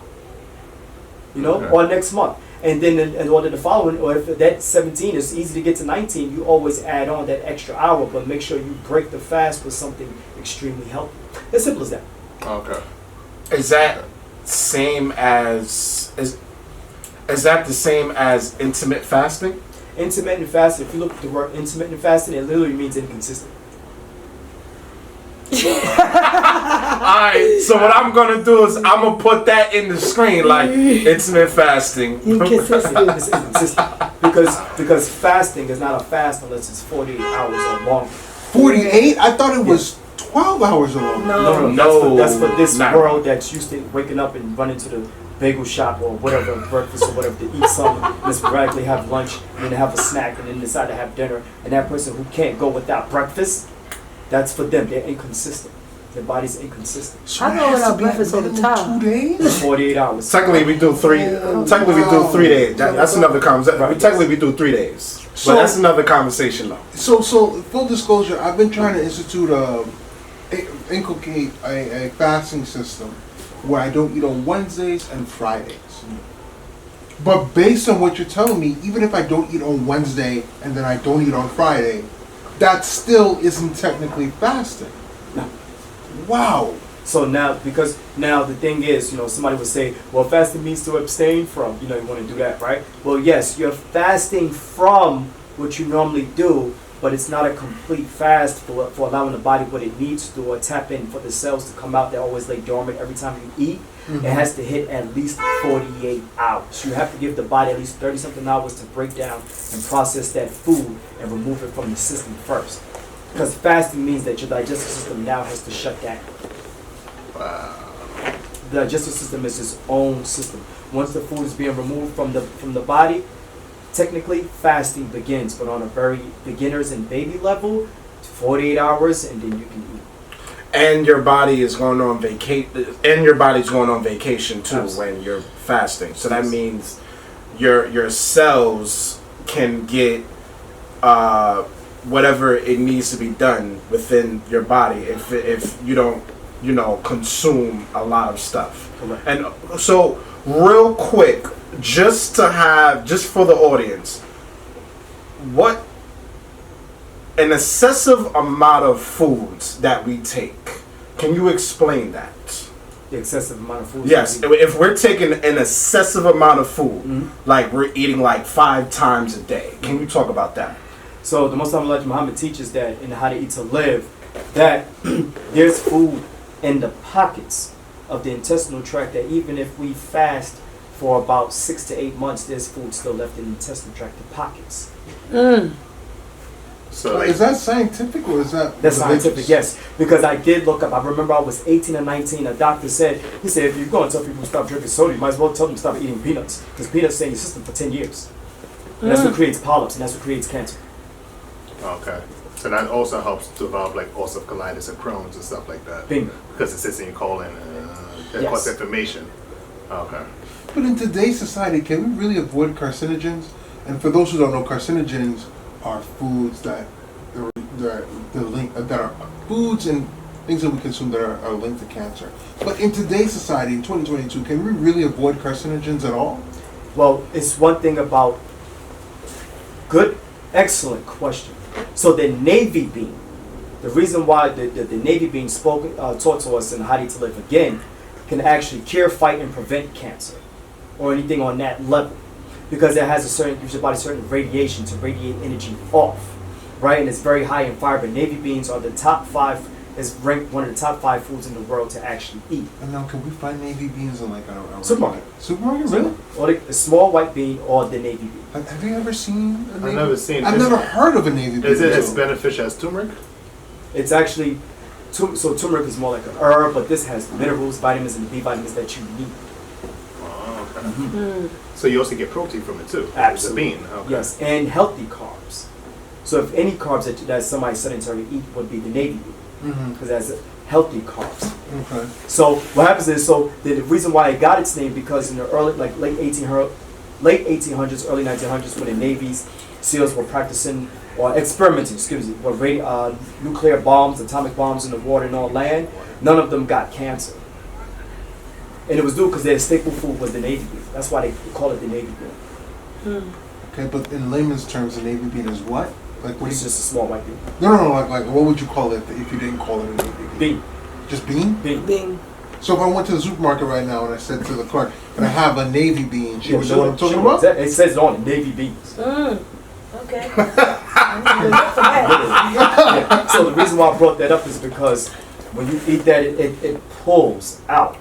[SPEAKER 1] You know, or next month. And then in order the following, or if that 17 is easy to get to 19, you always add on that extra hour, but make sure you break the fast with something extremely healthy. As simple as that.
[SPEAKER 4] Okay.
[SPEAKER 8] Is that same as is that the same as intermittent fasting?
[SPEAKER 1] Intermittent fasting, if you look at the word intermittent fasting, it literally means inconsistent.
[SPEAKER 8] Alright, so what I'm gonna do is I'm gonna put that in the screen like intermittent fasting.
[SPEAKER 7] Inconsistent.
[SPEAKER 1] It's inconsistent. Because fasting is not a fast unless it's 48 hours or longer.
[SPEAKER 5] 48? I thought it was 12 hours or longer.
[SPEAKER 8] No,
[SPEAKER 1] That's for this
[SPEAKER 8] not
[SPEAKER 1] world that's used to waking up and running to the bagel shop or whatever, breakfast or whatever, to eat something, and sporadically have lunch, and then have a snack, and then decide to have dinner. And that person who can't go without breakfast, that's for them. They're inconsistent. Their body's inconsistent.
[SPEAKER 5] So
[SPEAKER 7] I go without breakfast all the time.
[SPEAKER 5] 2 days?
[SPEAKER 1] 48 hours.
[SPEAKER 8] Technically, we do 3. Technically, we do 3 days. That's another conversation.
[SPEAKER 1] Right.
[SPEAKER 8] Technically, we do 3 days.
[SPEAKER 5] So-
[SPEAKER 8] But that's another conversation, though.
[SPEAKER 5] So full disclosure, I've been trying to inculcate a fasting system where I don't eat on Wednesdays and Fridays. But based on what you're telling me, even if I don't eat on Wednesday and then I don't eat on Friday, that still isn't technically fasting.
[SPEAKER 1] No.
[SPEAKER 5] Wow.
[SPEAKER 1] So because the thing is, somebody would say, well, fasting means to abstain from, you want to do that, right? Well, yes, you're fasting from what you normally do, but it's not a complete fast for allowing the body what it needs to do or tap in for the cells to come out that always lay dormant every time you eat.
[SPEAKER 5] Mm-hmm.
[SPEAKER 1] It has to hit at least 48 hours. You have to give the body at least 30-something hours to break down and process that food and remove it from the system first. Because fasting means that your digestive system now has to shut down. The digestive system is its own system. Once the food is being removed from the body, technically fasting begins, but on a very beginners and baby level, 48 hours, and then you can eat.
[SPEAKER 8] And your body is going on and your body's going on vacation too.
[SPEAKER 1] Absolutely.
[SPEAKER 8] When you're fasting. So that means your cells can get whatever it needs to be done within your body if you don't consume a lot of stuff.
[SPEAKER 1] Correct.
[SPEAKER 8] And so real quick, just for the audience, what an excessive amount of foods that we take. Can you explain that?
[SPEAKER 1] The excessive amount of food.
[SPEAKER 8] Yes, if we're taking an excessive amount of food,
[SPEAKER 1] Mhm.
[SPEAKER 8] like we're eating like 5 times a day, can you talk about that?
[SPEAKER 1] So the Most High Muhammad teaches that in How to Eat to Live, that there's food in the pockets of the intestinal tract that even if we fast for about 6 to 8 months, there's food still left in the intestinal tract, the pockets.
[SPEAKER 4] So
[SPEAKER 5] Is that scientific or is that
[SPEAKER 1] That's
[SPEAKER 5] religious?
[SPEAKER 1] scientific, yes. Because I did look up, I remember I was 18 or 19, a doctor said, if you're going to tell people to stop drinking soda, you might as well tell them to stop eating peanuts. Because peanuts stay in your system for 10 years. And that's what creates polyps, and that's what creates cancer.
[SPEAKER 4] Okay. So that also helps develop like ulcerative colitis and Crohn's and stuff like that.
[SPEAKER 1] Bingo.
[SPEAKER 4] Because it sits in your colon and it
[SPEAKER 1] Yes.
[SPEAKER 4] causes inflammation. Okay.
[SPEAKER 5] But in today's society, can we really avoid carcinogens? And for those who don't know, carcinogens are foods that are foods and things that we consume that are linked to cancer. But in today's society, in 2022, can we really avoid carcinogens at all?
[SPEAKER 1] Well, it's one thing about good, excellent question. So the navy bean, the reason why the navy bean taught to us in How to Eat to Live again, can actually cure, fight, and prevent cancer or anything on that level, because it has gives your body certain radiation to radiate energy off, right? And it's very high in fiber. Navy beans are the top 5. Is ranked one of the top 5 foods in the world to actually eat.
[SPEAKER 5] And now, can we find navy beans in like a
[SPEAKER 1] Supermarket.
[SPEAKER 5] Supermarket, really?
[SPEAKER 1] Or the small white bean or the navy bean.
[SPEAKER 5] Have you ever seen a navy?
[SPEAKER 4] never seen.
[SPEAKER 5] I've never heard of a navy bean.
[SPEAKER 4] Is it as beneficial as turmeric?
[SPEAKER 1] It's actually, so turmeric is more like an herb, but this has minerals, vitamins, and B vitamins that you need.
[SPEAKER 4] Oh, okay. So you also get protein from it too.
[SPEAKER 1] Absolutely.
[SPEAKER 4] The bean. Okay.
[SPEAKER 1] Yes, and healthy carbs. So if any carbs that somebody sedentary eat would be the navy bean, because it has healthy carbs.
[SPEAKER 5] Okay.
[SPEAKER 1] So what happens is, the reason why it got its name, because in the late 1800s, early 1900s, when the Navy's SEALs were practicing or experimenting, with nuclear bombs, atomic bombs in the water and on land, none of them got cancer. And it was due because their staple food was the navy bean. That's why they call it the navy bean.
[SPEAKER 5] Okay, but in layman's terms, a navy bean is what? Like what?
[SPEAKER 1] It's just a small white bean.
[SPEAKER 5] No. Like what would you call it if you didn't call it a navy bean?
[SPEAKER 1] Bean.
[SPEAKER 5] Just bean?
[SPEAKER 1] Bean.
[SPEAKER 7] Bing.
[SPEAKER 5] So if I went to the supermarket right now and I said to the clerk, "Can I have a navy bean?" She would know
[SPEAKER 1] Sure,
[SPEAKER 5] what I'm talking
[SPEAKER 1] sure.
[SPEAKER 5] about.
[SPEAKER 1] It says it on it, navy beans.
[SPEAKER 7] Okay. Look for that.
[SPEAKER 1] Yeah. So the reason why I brought that up is because when you eat that, it pulls out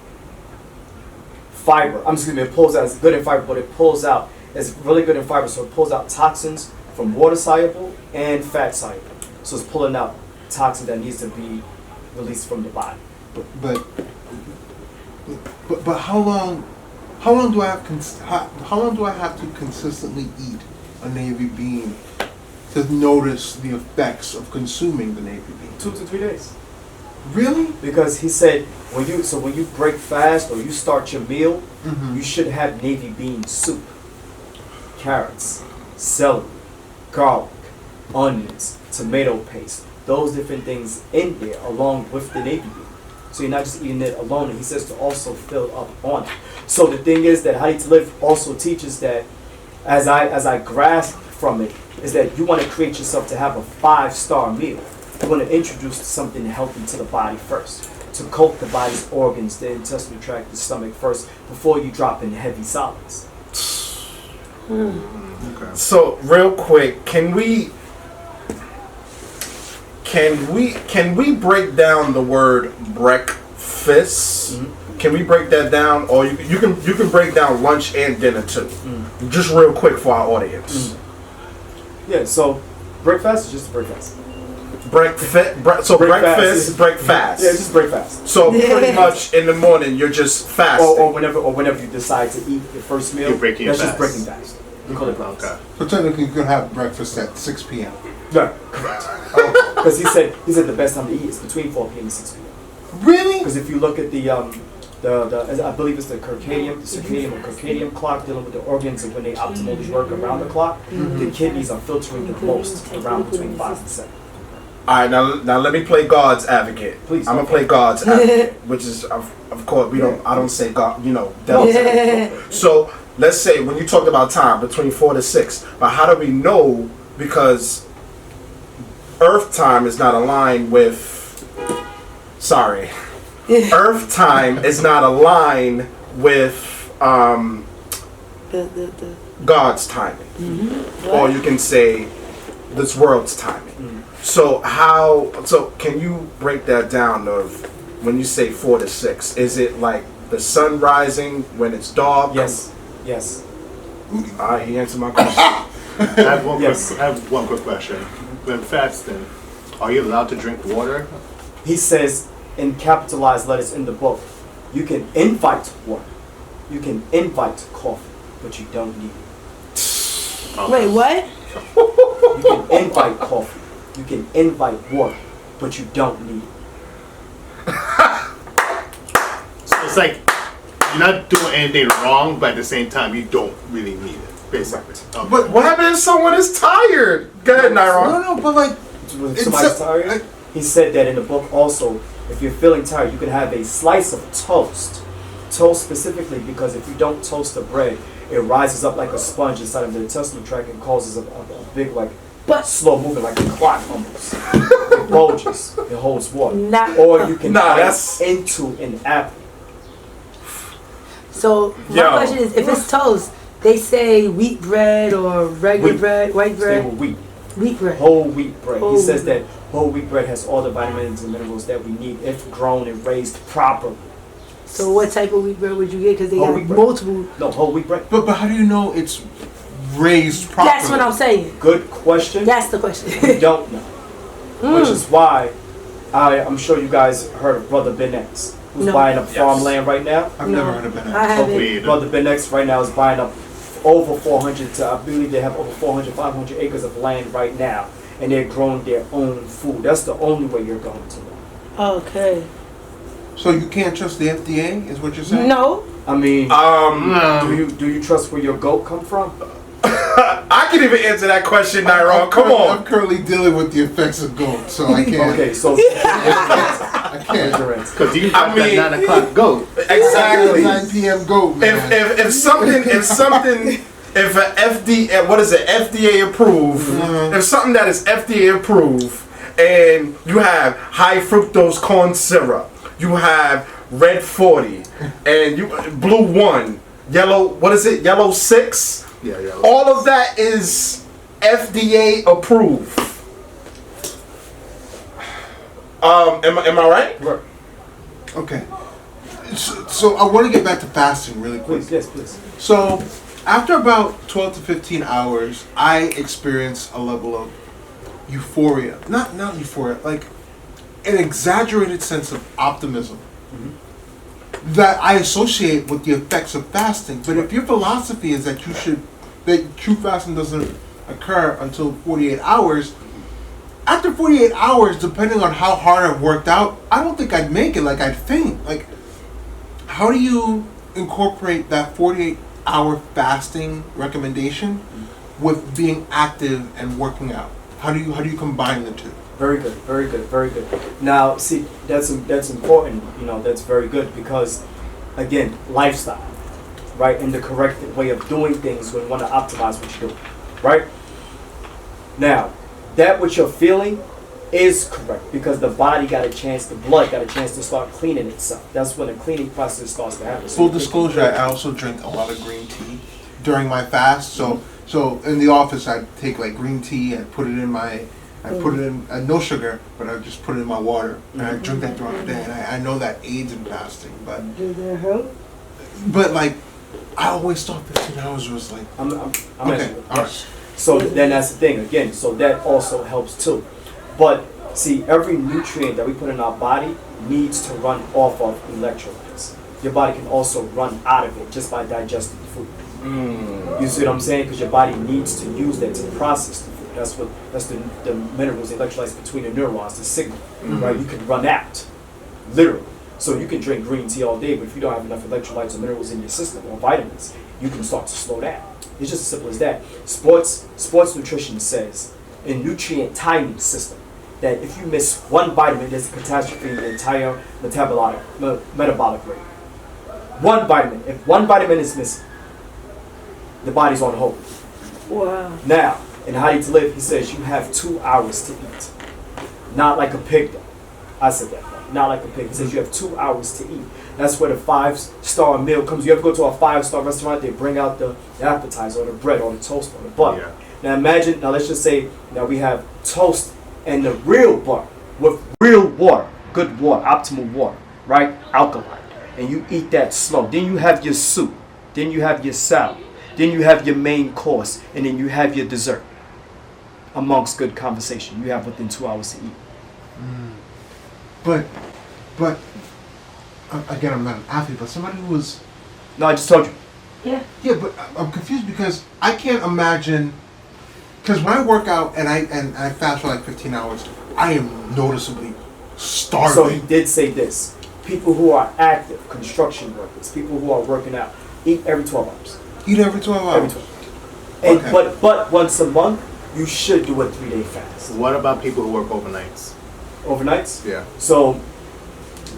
[SPEAKER 1] fiber. It pulls out. It's good in fiber, but it pulls out. It's really good in fiber, so it pulls out toxins from water soluble and fat soluble. So it's pulling out toxin that needs to be released from the body.
[SPEAKER 5] But how long do I have to consistently eat a navy bean to notice the effects of consuming the navy bean?
[SPEAKER 1] 2 to 3 days.
[SPEAKER 5] Really?
[SPEAKER 1] Because he said when you break fast or you start your meal, you should have navy bean soup, carrots, celery, garlic, onions, tomato paste, those different things in there along with the navy bean. So you're not just eating it alone, and he says to also fill up on it. So the thing is that How to Eat to Live also teaches that, as I grasp from it, is that you want to create yourself to have a 5-star meal. You want to introduce something healthy to the body first, to coat the body's organs, the intestinal tract, the stomach first, before you drop in heavy solids.
[SPEAKER 8] Okay. So real quick, can we break down the word breakfast? Mm-hmm. Can we break that down, or you can break down lunch and dinner too? Mm-hmm. Just real quick for our audience.
[SPEAKER 1] Mm-hmm. Yeah. So breakfast is just breakfast.
[SPEAKER 8] Breakfast.
[SPEAKER 1] Yeah, just breakfast.
[SPEAKER 8] So pretty much in the morning you're just fasting,
[SPEAKER 1] or whenever you decide to eat your first meal.
[SPEAKER 4] You're breaking
[SPEAKER 1] that's
[SPEAKER 4] fast.
[SPEAKER 1] just breaking fast. You call it breakfast.
[SPEAKER 4] Okay.
[SPEAKER 5] So technically, you could have breakfast at 6 p.m.
[SPEAKER 1] Yeah, correct. Because he said the best time to eat is between 4 p.m. and 6 p.m.
[SPEAKER 5] Really?
[SPEAKER 1] Because if you look at the I believe it's the circadian clock dealing with the organs and when they optimally work around the clock, the kidneys are filtering the most around between 5 and 7.
[SPEAKER 8] All right, now let me play God's advocate.
[SPEAKER 1] Please.
[SPEAKER 8] I'm gonna play God's advocate, which is of course I don't say God, devil's advocate. So let's say when you talked about time between 4 to 6, but how do we know? Because Earth time is not aligned with. Earth time is not aligned with God's timing, or you can say this world's timing. So can you break that down of when you say 4 to 6? Is it like the sun rising when it's dark?
[SPEAKER 1] Yes.
[SPEAKER 8] All right, he answered my question.
[SPEAKER 4] I have one quick question. When fasting, are you allowed to drink water?
[SPEAKER 1] He says in capitalized letters in the book, you can invite water, you can invite coffee, but you don't need it.
[SPEAKER 4] Okay.
[SPEAKER 7] Wait, what?
[SPEAKER 1] You can invite coffee, you can invite water, but you don't need it.
[SPEAKER 4] So it's like you're not doing anything wrong, but at the same time, you don't really need it, basically. Okay.
[SPEAKER 8] But what happens if someone is tired? Go ahead, Nyron.
[SPEAKER 5] No, but like,
[SPEAKER 1] When somebody's tired, he said that in the book also, if you're feeling tired, you can have a slice of toast. Toast specifically because if you don't toast the bread, it rises up like a sponge inside of the intestinal tract and causes a big, slow movement, like a clot almost. It bulges. It holds water. Or you can bite into an apple.
[SPEAKER 7] So my question is, if it's toast, they say wheat bread or regular bread, white bread?
[SPEAKER 1] They were wheat.
[SPEAKER 7] Wheat bread.
[SPEAKER 1] Whole wheat bread. He says that whole wheat bread has all the vitamins and minerals that we need if grown and raised properly.
[SPEAKER 7] So what type of wheat bread would you get? Because they
[SPEAKER 1] Whole
[SPEAKER 7] got
[SPEAKER 1] wheat bread.
[SPEAKER 7] multiple.
[SPEAKER 1] No, whole wheat bread.
[SPEAKER 5] but how do you know it's raised properly?
[SPEAKER 7] That's what I'm saying.
[SPEAKER 1] Good question.
[SPEAKER 7] That's the question.
[SPEAKER 1] We don't know. Which is why I'm sure you guys heard of Brother Ben X, who's buying up farmland right now.
[SPEAKER 5] I've never heard of that.
[SPEAKER 7] I haven't.
[SPEAKER 1] Brother Ben X right now is buying up over 400 to, I believe they have over 400, 500 acres of land right now. And they're growing their own food. That's the only way you're going to know.
[SPEAKER 7] Okay.
[SPEAKER 5] So you can't trust the FDA, is what you're saying?
[SPEAKER 7] No.
[SPEAKER 1] I mean, do you trust where your goat come from?
[SPEAKER 8] I can even answer that question, Nyron. Come on.
[SPEAKER 5] I'm currently dealing with the effects of goat, so I can't.
[SPEAKER 1] Okay, so
[SPEAKER 5] I can't.
[SPEAKER 4] Because you got that 9 o'clock goat.
[SPEAKER 8] Exactly.
[SPEAKER 5] 9 p.m. goat, man.
[SPEAKER 8] If an FDA, what is it? FDA approved. If something that is FDA approved, and you have high fructose corn syrup, you have red 40, and you blue 1, yellow. What is it? Yellow 6.
[SPEAKER 4] Yeah.
[SPEAKER 8] All of that is FDA approved. Am I right?
[SPEAKER 1] Right.
[SPEAKER 5] Okay. So I want to get back to fasting really quick.
[SPEAKER 1] Please, yes, please.
[SPEAKER 5] So after about 12 to 15 hours, I experience a level of euphoria. Not euphoria, like an exaggerated sense of optimism that I associate with the effects of fasting. But if your philosophy is that that true fasting doesn't occur until 48 hours, after 48 hours, depending on how hard I've worked out, I don't think I'd make it. Like, I'd faint. Like, how do you incorporate that 48-hour fasting recommendation with being active and working out? How do you combine the two?
[SPEAKER 1] Very good, very good, very good. Now, see, that's important. You know, that's very good because, again, lifestyle, right, and the correct way of doing things when you want to optimize what you do, right? Now, that what you're feeling is correct because the body got a chance, the blood got a chance to start cleaning itself. That's when the cleaning process starts to happen.
[SPEAKER 5] Full disclosure, I also drink a lot of green tea during my fast. So in the office, I take like green tea and put it in no sugar, but I just put it in my water and I drink that throughout the day. And I know that aids in fasting, but
[SPEAKER 7] Does that help?
[SPEAKER 5] But like, I always thought 15 hours was like.
[SPEAKER 1] I'm
[SPEAKER 5] okay, all right.
[SPEAKER 1] So then that's the thing again. So that also helps too. But see, every nutrient that we put in our body needs to run off of electrolytes. Your body can also run out of it just by digesting the food. You see what I'm saying? Because your body needs to use that to process the food. That's the minerals, the electrolytes between the neurons, the signal. Right? You can run out, literally. So you can drink green tea all day, but if you don't have enough electrolytes or minerals in your system or vitamins, you can start to slow down. It's just as simple as that. Sports nutrition says in nutrient timing system that if you miss one vitamin, there's a catastrophe in the entire metabolic rate. One vitamin. If one vitamin is missing, the body's on hold.
[SPEAKER 7] Wow.
[SPEAKER 1] Now, in How to Eat to Live, he says you have 2 hours to eat. Not like a pig, though. I said that. Not like a pig. He says you have 2 hours to eat. That's where the 5-star meal comes. You ever go to a 5-star restaurant, they bring out the appetizer or the bread or the toast or the butter. Yeah. Now imagine, let's just say that we have toast and the real butter with real water, good water, optimal water, right? Alkaline. And you eat that slow. Then you have your soup. Then you have your salad. Then you have your main course. And then you have your dessert. Amongst good conversation. You have within 2 hours to eat.
[SPEAKER 5] But again, I'm not an athlete, but somebody who was.
[SPEAKER 1] No, I just told you.
[SPEAKER 7] Yeah.
[SPEAKER 5] Yeah, but I'm confused because I can't imagine. Because when I work out and I fast for like 15 hours, I am noticeably starving.
[SPEAKER 1] So he did say this: people who are active, construction workers, people who are working out, eat every 12 hours.
[SPEAKER 5] Eat every 12 hours.
[SPEAKER 1] Every 12. And, okay. But once a month, you should do a 3-day fast.
[SPEAKER 4] What about people who work overnights?
[SPEAKER 1] Overnights?
[SPEAKER 4] Yeah.
[SPEAKER 1] So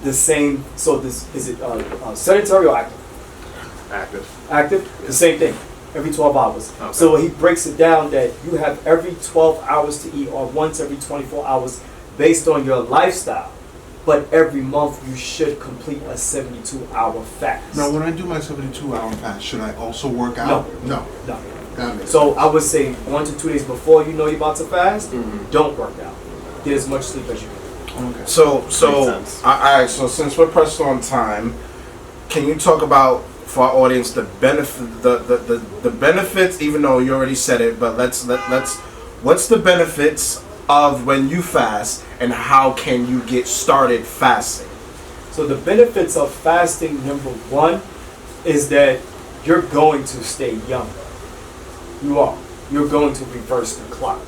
[SPEAKER 1] the same. So this is it sedentary or active?
[SPEAKER 4] Active.
[SPEAKER 1] Active. Yeah. The same thing. Every 12 hours.
[SPEAKER 4] Okay.
[SPEAKER 1] So he breaks it down that you have every 12 hours to eat or once every 24 hours based on your lifestyle. But every month you should complete a 72-hour fast.
[SPEAKER 5] Now, when I do my 72-hour fast, should I also work out?
[SPEAKER 1] No.
[SPEAKER 5] That makes
[SPEAKER 1] so
[SPEAKER 5] sense.
[SPEAKER 1] I would say 1 to 2 days before you know you're about to fast, don't work out. Get as much sleep as you can.
[SPEAKER 5] Okay.
[SPEAKER 8] So since we're pressed on time, can you talk about for our audience the benefit, the benefits? Even though you already said it, but let's what's the benefits of when you fast, and how can you get started fasting?
[SPEAKER 1] So the benefits of fasting, number 1, is that you're going to stay young. You are. You're going to reverse the clock.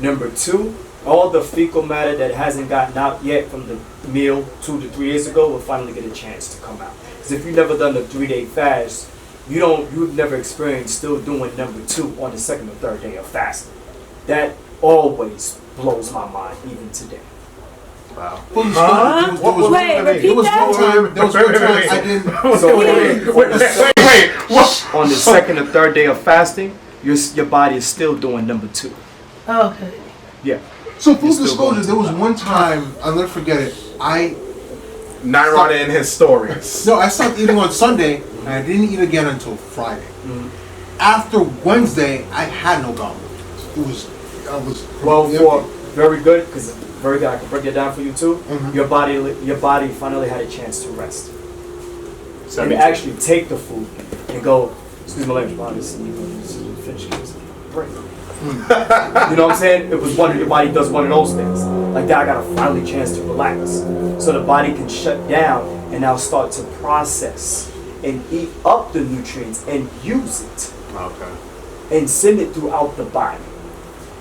[SPEAKER 1] Number 2, all the fecal matter that hasn't gotten out yet from the meal 2 to 3 years ago will finally get a chance to come out. Because if you've never done a 3-day fast, you've never experienced still doing number 2 on the 2nd or 3rd day of fasting. That always blows my mind, even today.
[SPEAKER 4] Wow.
[SPEAKER 7] Wait, repeat that?
[SPEAKER 5] There was one time I didn't.
[SPEAKER 1] On the 2nd or 3rd day of fasting, your body is still doing number 2.
[SPEAKER 7] Okay.
[SPEAKER 1] Yeah.
[SPEAKER 5] So full disclosure, there was one time, I'll never forget it,
[SPEAKER 8] Nyrada in his stories.
[SPEAKER 5] No, I stopped eating on Sunday, and I didn't eat again until Friday. After Wednesday, I had no goblet. I was
[SPEAKER 1] Well,
[SPEAKER 5] empty.
[SPEAKER 1] for very good, because very good, I can break it down for you too.
[SPEAKER 5] Mhm.
[SPEAKER 1] Your body finally had a chance to rest
[SPEAKER 4] So
[SPEAKER 1] and
[SPEAKER 4] that means-
[SPEAKER 1] actually take the food and go. Excuse my language, body. Finish this break. You know what I'm saying? It was your body does one of those things. Like that, I got a finally chance to relax, so the body can shut down and now start to process and eat up the nutrients and use it
[SPEAKER 4] Okay.
[SPEAKER 1] and send it throughout the body.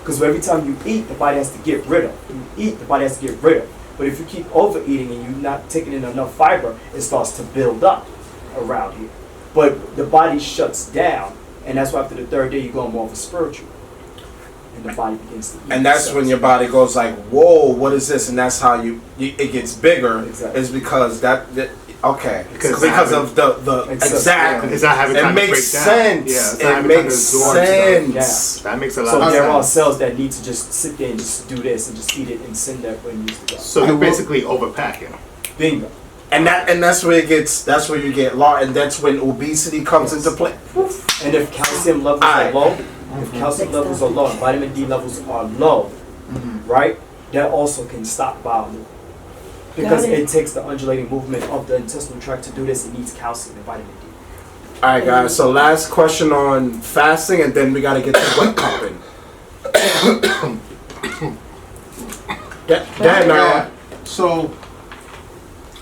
[SPEAKER 1] Because every time you eat, the body has to get rid of. You eat, the body has to get rid of. But if you keep overeating and you're not taking in enough fiber, it starts to build up around here. But the body shuts down, and that's why after the third day you go more of a spiritual, and the body begins to eat.
[SPEAKER 8] And that's when your body goes like, "Whoa, what is this?" And that's how it gets bigger.
[SPEAKER 1] Exactly.
[SPEAKER 8] Is because that okay
[SPEAKER 4] Because
[SPEAKER 8] of the exactly.
[SPEAKER 4] It's not having
[SPEAKER 8] It
[SPEAKER 4] time to
[SPEAKER 8] makes
[SPEAKER 4] break down.
[SPEAKER 8] sense.
[SPEAKER 4] Yeah, it's not
[SPEAKER 8] It
[SPEAKER 4] having time to
[SPEAKER 8] makes
[SPEAKER 4] absorb
[SPEAKER 8] sense.
[SPEAKER 4] stuff. That makes a lot
[SPEAKER 1] So
[SPEAKER 4] of
[SPEAKER 1] there
[SPEAKER 4] sense.
[SPEAKER 1] are cells that need to just sit there and just do this and just eat it and send that where it needs to go.
[SPEAKER 4] So you're basically overpacking.
[SPEAKER 1] Bingo.
[SPEAKER 8] And that's where it gets. That's where you get large, and that's when obesity comes into play.
[SPEAKER 1] And if calcium levels are low, if calcium levels are low, and vitamin D levels are low, right, that also can stop bowel movement. Because
[SPEAKER 7] Got it.
[SPEAKER 1] it takes the undulating movement of the intestinal tract to do this. It needs calcium and vitamin D.
[SPEAKER 8] All right, guys. So last question on fasting, and then we got to get to wet cupping. Dad, now.
[SPEAKER 5] So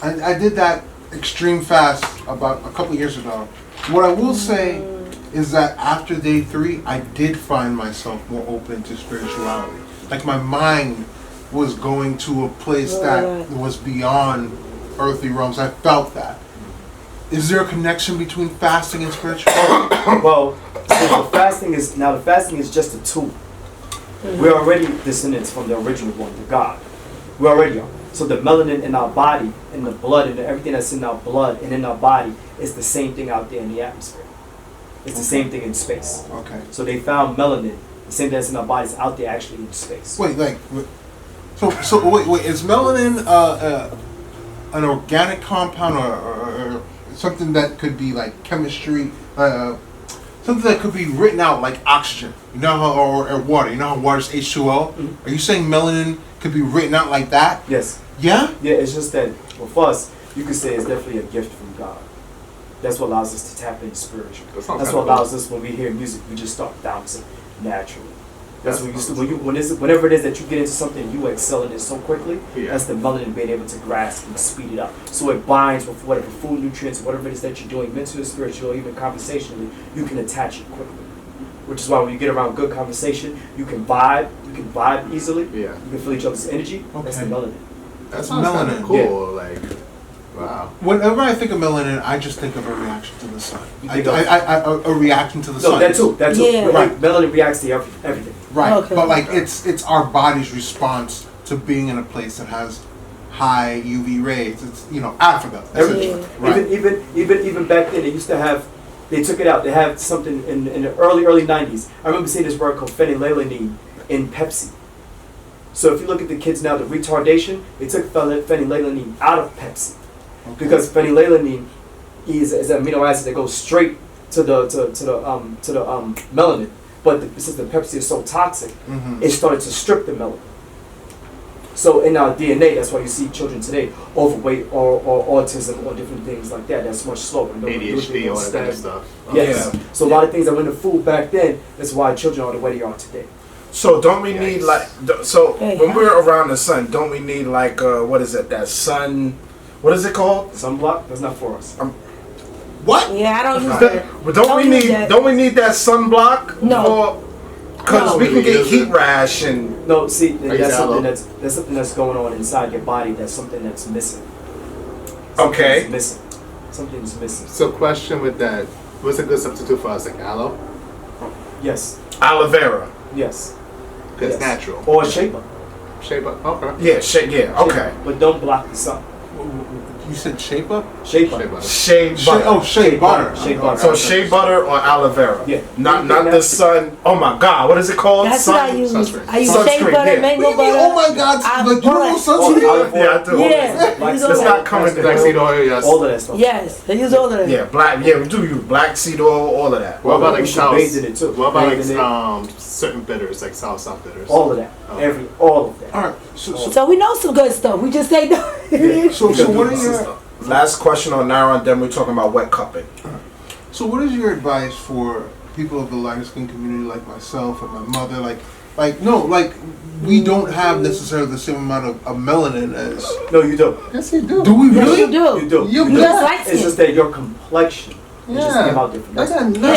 [SPEAKER 5] I did that extreme fast about a couple years ago. What I will say is that after day 3, I did find myself more open to spirituality. Like my mind was going to a place that was beyond earthly realms. I felt that. Is there a connection between fasting and spirituality?
[SPEAKER 1] Well, so the fasting is just a tool. We're already descendants from the original one, the God. We already are. So the melanin in our body, in the blood, and everything that's in our blood and in our body is the same thing out there in the atmosphere. It's the same thing in space.
[SPEAKER 5] Okay.
[SPEAKER 1] So they found melanin, the same thing that's in our bodies, out there actually in space.
[SPEAKER 5] Wait, so wait, is melanin an organic compound or something that could be like chemistry, something that could be written out like oxygen, you know, or water? You know how water's H2O?
[SPEAKER 1] Mm-hmm.
[SPEAKER 5] Are you saying melanin could be written out like that?
[SPEAKER 1] Yes.
[SPEAKER 5] Yeah?
[SPEAKER 1] Yeah, it's just that, well, for us, you could say it's definitely a gift from God. That's what allows us to tap into spiritual. That's what allows us, when we hear music, we just start bouncing naturally. That's what whenever it is that you get into something, you excel in it so quickly.
[SPEAKER 4] Yeah.
[SPEAKER 1] That's the melanin being able to grasp and speed it up. So it binds with whatever food, nutrients, whatever it is that you're doing, mentally, spiritual, or even conversationally, you can attach it quickly. Which is why when you get around good conversation, you can vibe easily.
[SPEAKER 4] Yeah.
[SPEAKER 1] You can feel each other's energy. That's the melanin.
[SPEAKER 4] That sounds kind of
[SPEAKER 5] Melanin.
[SPEAKER 4] cool. Like, wow.
[SPEAKER 5] Whenever I think of melanin, I just think of a reaction to the sun.
[SPEAKER 1] You
[SPEAKER 5] A
[SPEAKER 1] think
[SPEAKER 5] reaction to the
[SPEAKER 1] No,
[SPEAKER 5] sun.
[SPEAKER 1] that too.
[SPEAKER 7] Yeah.
[SPEAKER 1] Right. Melanin reacts to everything.
[SPEAKER 5] Right,
[SPEAKER 7] Okay.
[SPEAKER 5] but like it's our body's response to being in a place that has high UV rays. It's Africa.
[SPEAKER 1] Everything.
[SPEAKER 7] Yeah.
[SPEAKER 5] Right.
[SPEAKER 1] Even back then, they used to have. They took it out. They had something in the early 90s. I remember seeing this word called phenylalanine in Pepsi. So if you look at the kids now, the retardation, they took phenylalanine out of Pepsi because phenylalanine is an amino acid that goes straight to the melanin. But since the Pepsi is so toxic, it started to strip the melanin. So in our DNA, that's why you see children today overweight or autism or different things like that. That's much slower.
[SPEAKER 4] ADHD, all that kind of stuff.
[SPEAKER 1] Yes. So a lot of things that were in the food back then, that's why children are the way they are today.
[SPEAKER 8] So don't we need like so
[SPEAKER 7] Hey,
[SPEAKER 8] when we're around the sun? Don't we need like what is it? That sun? What is it called?
[SPEAKER 1] Sunblock, that's not for us.
[SPEAKER 8] What?
[SPEAKER 7] Yeah, I don't use that.
[SPEAKER 8] But don't we need that sunblock?
[SPEAKER 7] No.
[SPEAKER 8] Because
[SPEAKER 7] No.
[SPEAKER 8] we can get heat rash and
[SPEAKER 1] No, see,
[SPEAKER 4] you
[SPEAKER 1] that's
[SPEAKER 4] sallow?
[SPEAKER 1] something that's going on inside your body. That's something that's missing.
[SPEAKER 8] Okay.
[SPEAKER 1] Something's missing.
[SPEAKER 4] So, question with that: what's a good substitute for us, like aloe?
[SPEAKER 1] Yes.
[SPEAKER 8] aloe vera.
[SPEAKER 1] Yes.
[SPEAKER 4] Because
[SPEAKER 1] Yes.
[SPEAKER 4] natural.
[SPEAKER 1] Or shape up.
[SPEAKER 4] Shape up. Okay.
[SPEAKER 8] Yeah, shit. Yeah. Okay.
[SPEAKER 1] But don't block the sun.
[SPEAKER 5] You said shape up?
[SPEAKER 1] Shea butter.
[SPEAKER 8] Shea butter.
[SPEAKER 5] Shea butter.
[SPEAKER 1] Shea butter.
[SPEAKER 8] So shea butter or aloe vera.
[SPEAKER 1] Yeah.
[SPEAKER 8] Not the sun. Oh my God, what is it called?
[SPEAKER 7] That's
[SPEAKER 8] sun,
[SPEAKER 7] what I use.
[SPEAKER 4] sunscreen.
[SPEAKER 7] I use
[SPEAKER 8] Sunscreen,
[SPEAKER 7] shea butter,
[SPEAKER 8] yeah.
[SPEAKER 7] mango butter.
[SPEAKER 5] Oh my God!
[SPEAKER 7] I
[SPEAKER 5] Like, you know
[SPEAKER 7] bought-
[SPEAKER 5] sunscreen?
[SPEAKER 8] Yeah, I do.
[SPEAKER 7] Yeah.
[SPEAKER 1] Black
[SPEAKER 7] Use
[SPEAKER 1] seed
[SPEAKER 7] all
[SPEAKER 8] It's
[SPEAKER 7] that.
[SPEAKER 8] not coming
[SPEAKER 4] Black seed oil, yes.
[SPEAKER 1] All of that stuff.
[SPEAKER 7] Yes, they use all of that.
[SPEAKER 8] Yeah, black. Yeah, we do use black seed oil, all of that.
[SPEAKER 4] What about
[SPEAKER 1] We
[SPEAKER 4] like
[SPEAKER 1] should
[SPEAKER 4] sour?
[SPEAKER 1] bathe in it, too.
[SPEAKER 4] What about
[SPEAKER 1] Bathe in
[SPEAKER 4] like certain bitters, like sour bitters?
[SPEAKER 1] All of that.
[SPEAKER 4] Oh.
[SPEAKER 1] All of that.
[SPEAKER 5] All right. So
[SPEAKER 7] So we know some good stuff. We just say no.
[SPEAKER 5] what are your
[SPEAKER 8] Last question on Narrow and then we're talking about wet cupping.
[SPEAKER 5] So what is your advice for people of the lighter skin community like myself and my mother? Like we don't have necessarily the same amount of melanin as.
[SPEAKER 1] No, you do.
[SPEAKER 4] Yes, you do.
[SPEAKER 5] Do we
[SPEAKER 7] Yes,
[SPEAKER 5] really?
[SPEAKER 7] you do.
[SPEAKER 1] You do.
[SPEAKER 5] You
[SPEAKER 7] You just like
[SPEAKER 1] It's
[SPEAKER 7] skin.
[SPEAKER 1] just that your complexion just came out different. That's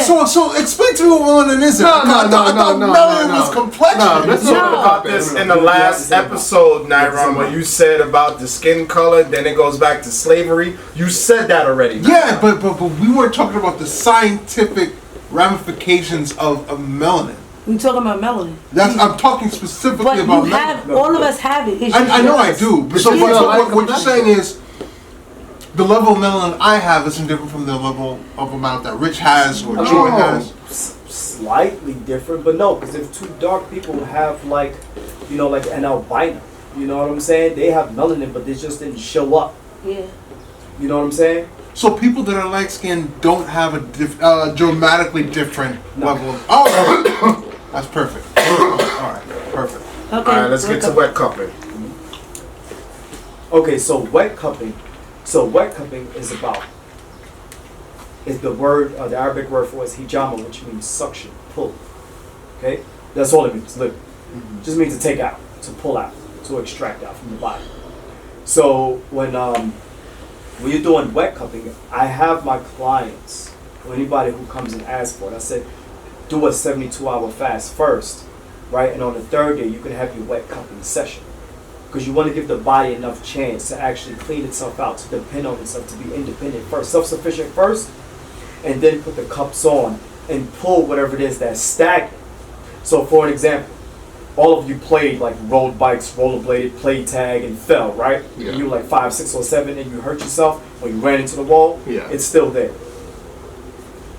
[SPEAKER 1] all.
[SPEAKER 7] Yeah.
[SPEAKER 5] So explain to me what melanin is.
[SPEAKER 4] No,
[SPEAKER 5] I thought melanin was complexion.
[SPEAKER 4] No, let's
[SPEAKER 8] We
[SPEAKER 4] talk
[SPEAKER 8] talked about this in the last episode, Nyron, when you said about the skin color, then it goes back to slavery. You said that already.
[SPEAKER 5] Yeah, but we weren't talking about the scientific ramifications of melanin.
[SPEAKER 7] We talking about melanin.
[SPEAKER 5] I'm talking specifically
[SPEAKER 7] But
[SPEAKER 5] about
[SPEAKER 7] you
[SPEAKER 5] melanin.
[SPEAKER 7] have, all of us have it. It's
[SPEAKER 5] I
[SPEAKER 7] just
[SPEAKER 5] know I
[SPEAKER 7] yours.
[SPEAKER 5] do. But what you're saying is the level of melanin I have isn't different from the level of amount that Rich has or Joy has.
[SPEAKER 1] Slightly different, but no, because if two dark people have like an albino, you know what I'm saying? They have melanin, but they just didn't show up.
[SPEAKER 7] Yeah.
[SPEAKER 1] You know what I'm saying?
[SPEAKER 5] So people that are light skinned don't have a dramatically different
[SPEAKER 1] No.
[SPEAKER 5] level of. Oh, that's perfect. All right, perfect.
[SPEAKER 7] Okay.
[SPEAKER 8] All right, let's get to wet cupping.
[SPEAKER 1] Okay, so wet cupping. So wet cupping is the word, the Arabic word for it is hijama, which means suction, pull. Okay, that's all it means. Literally, just means to take out, to pull out, to extract out from the body. So when you're doing wet cupping, I have my clients or anybody who comes and asks for it. I said, do a 72-hour fast first, right? And on the third day, you can have your wet cupping session. Because you want to give the body enough chance to actually clean itself out, to depend on itself, to be independent first, self-sufficient first, and then put the cups on and pull whatever it is that's stagnant. So for an example, all of you played like road bikes, rollerbladed, played tag, and fell, right?
[SPEAKER 4] Yeah.
[SPEAKER 1] You were like 5, 6, or 7, and you hurt yourself, or you ran into the wall.
[SPEAKER 4] Yeah.
[SPEAKER 1] It's still there.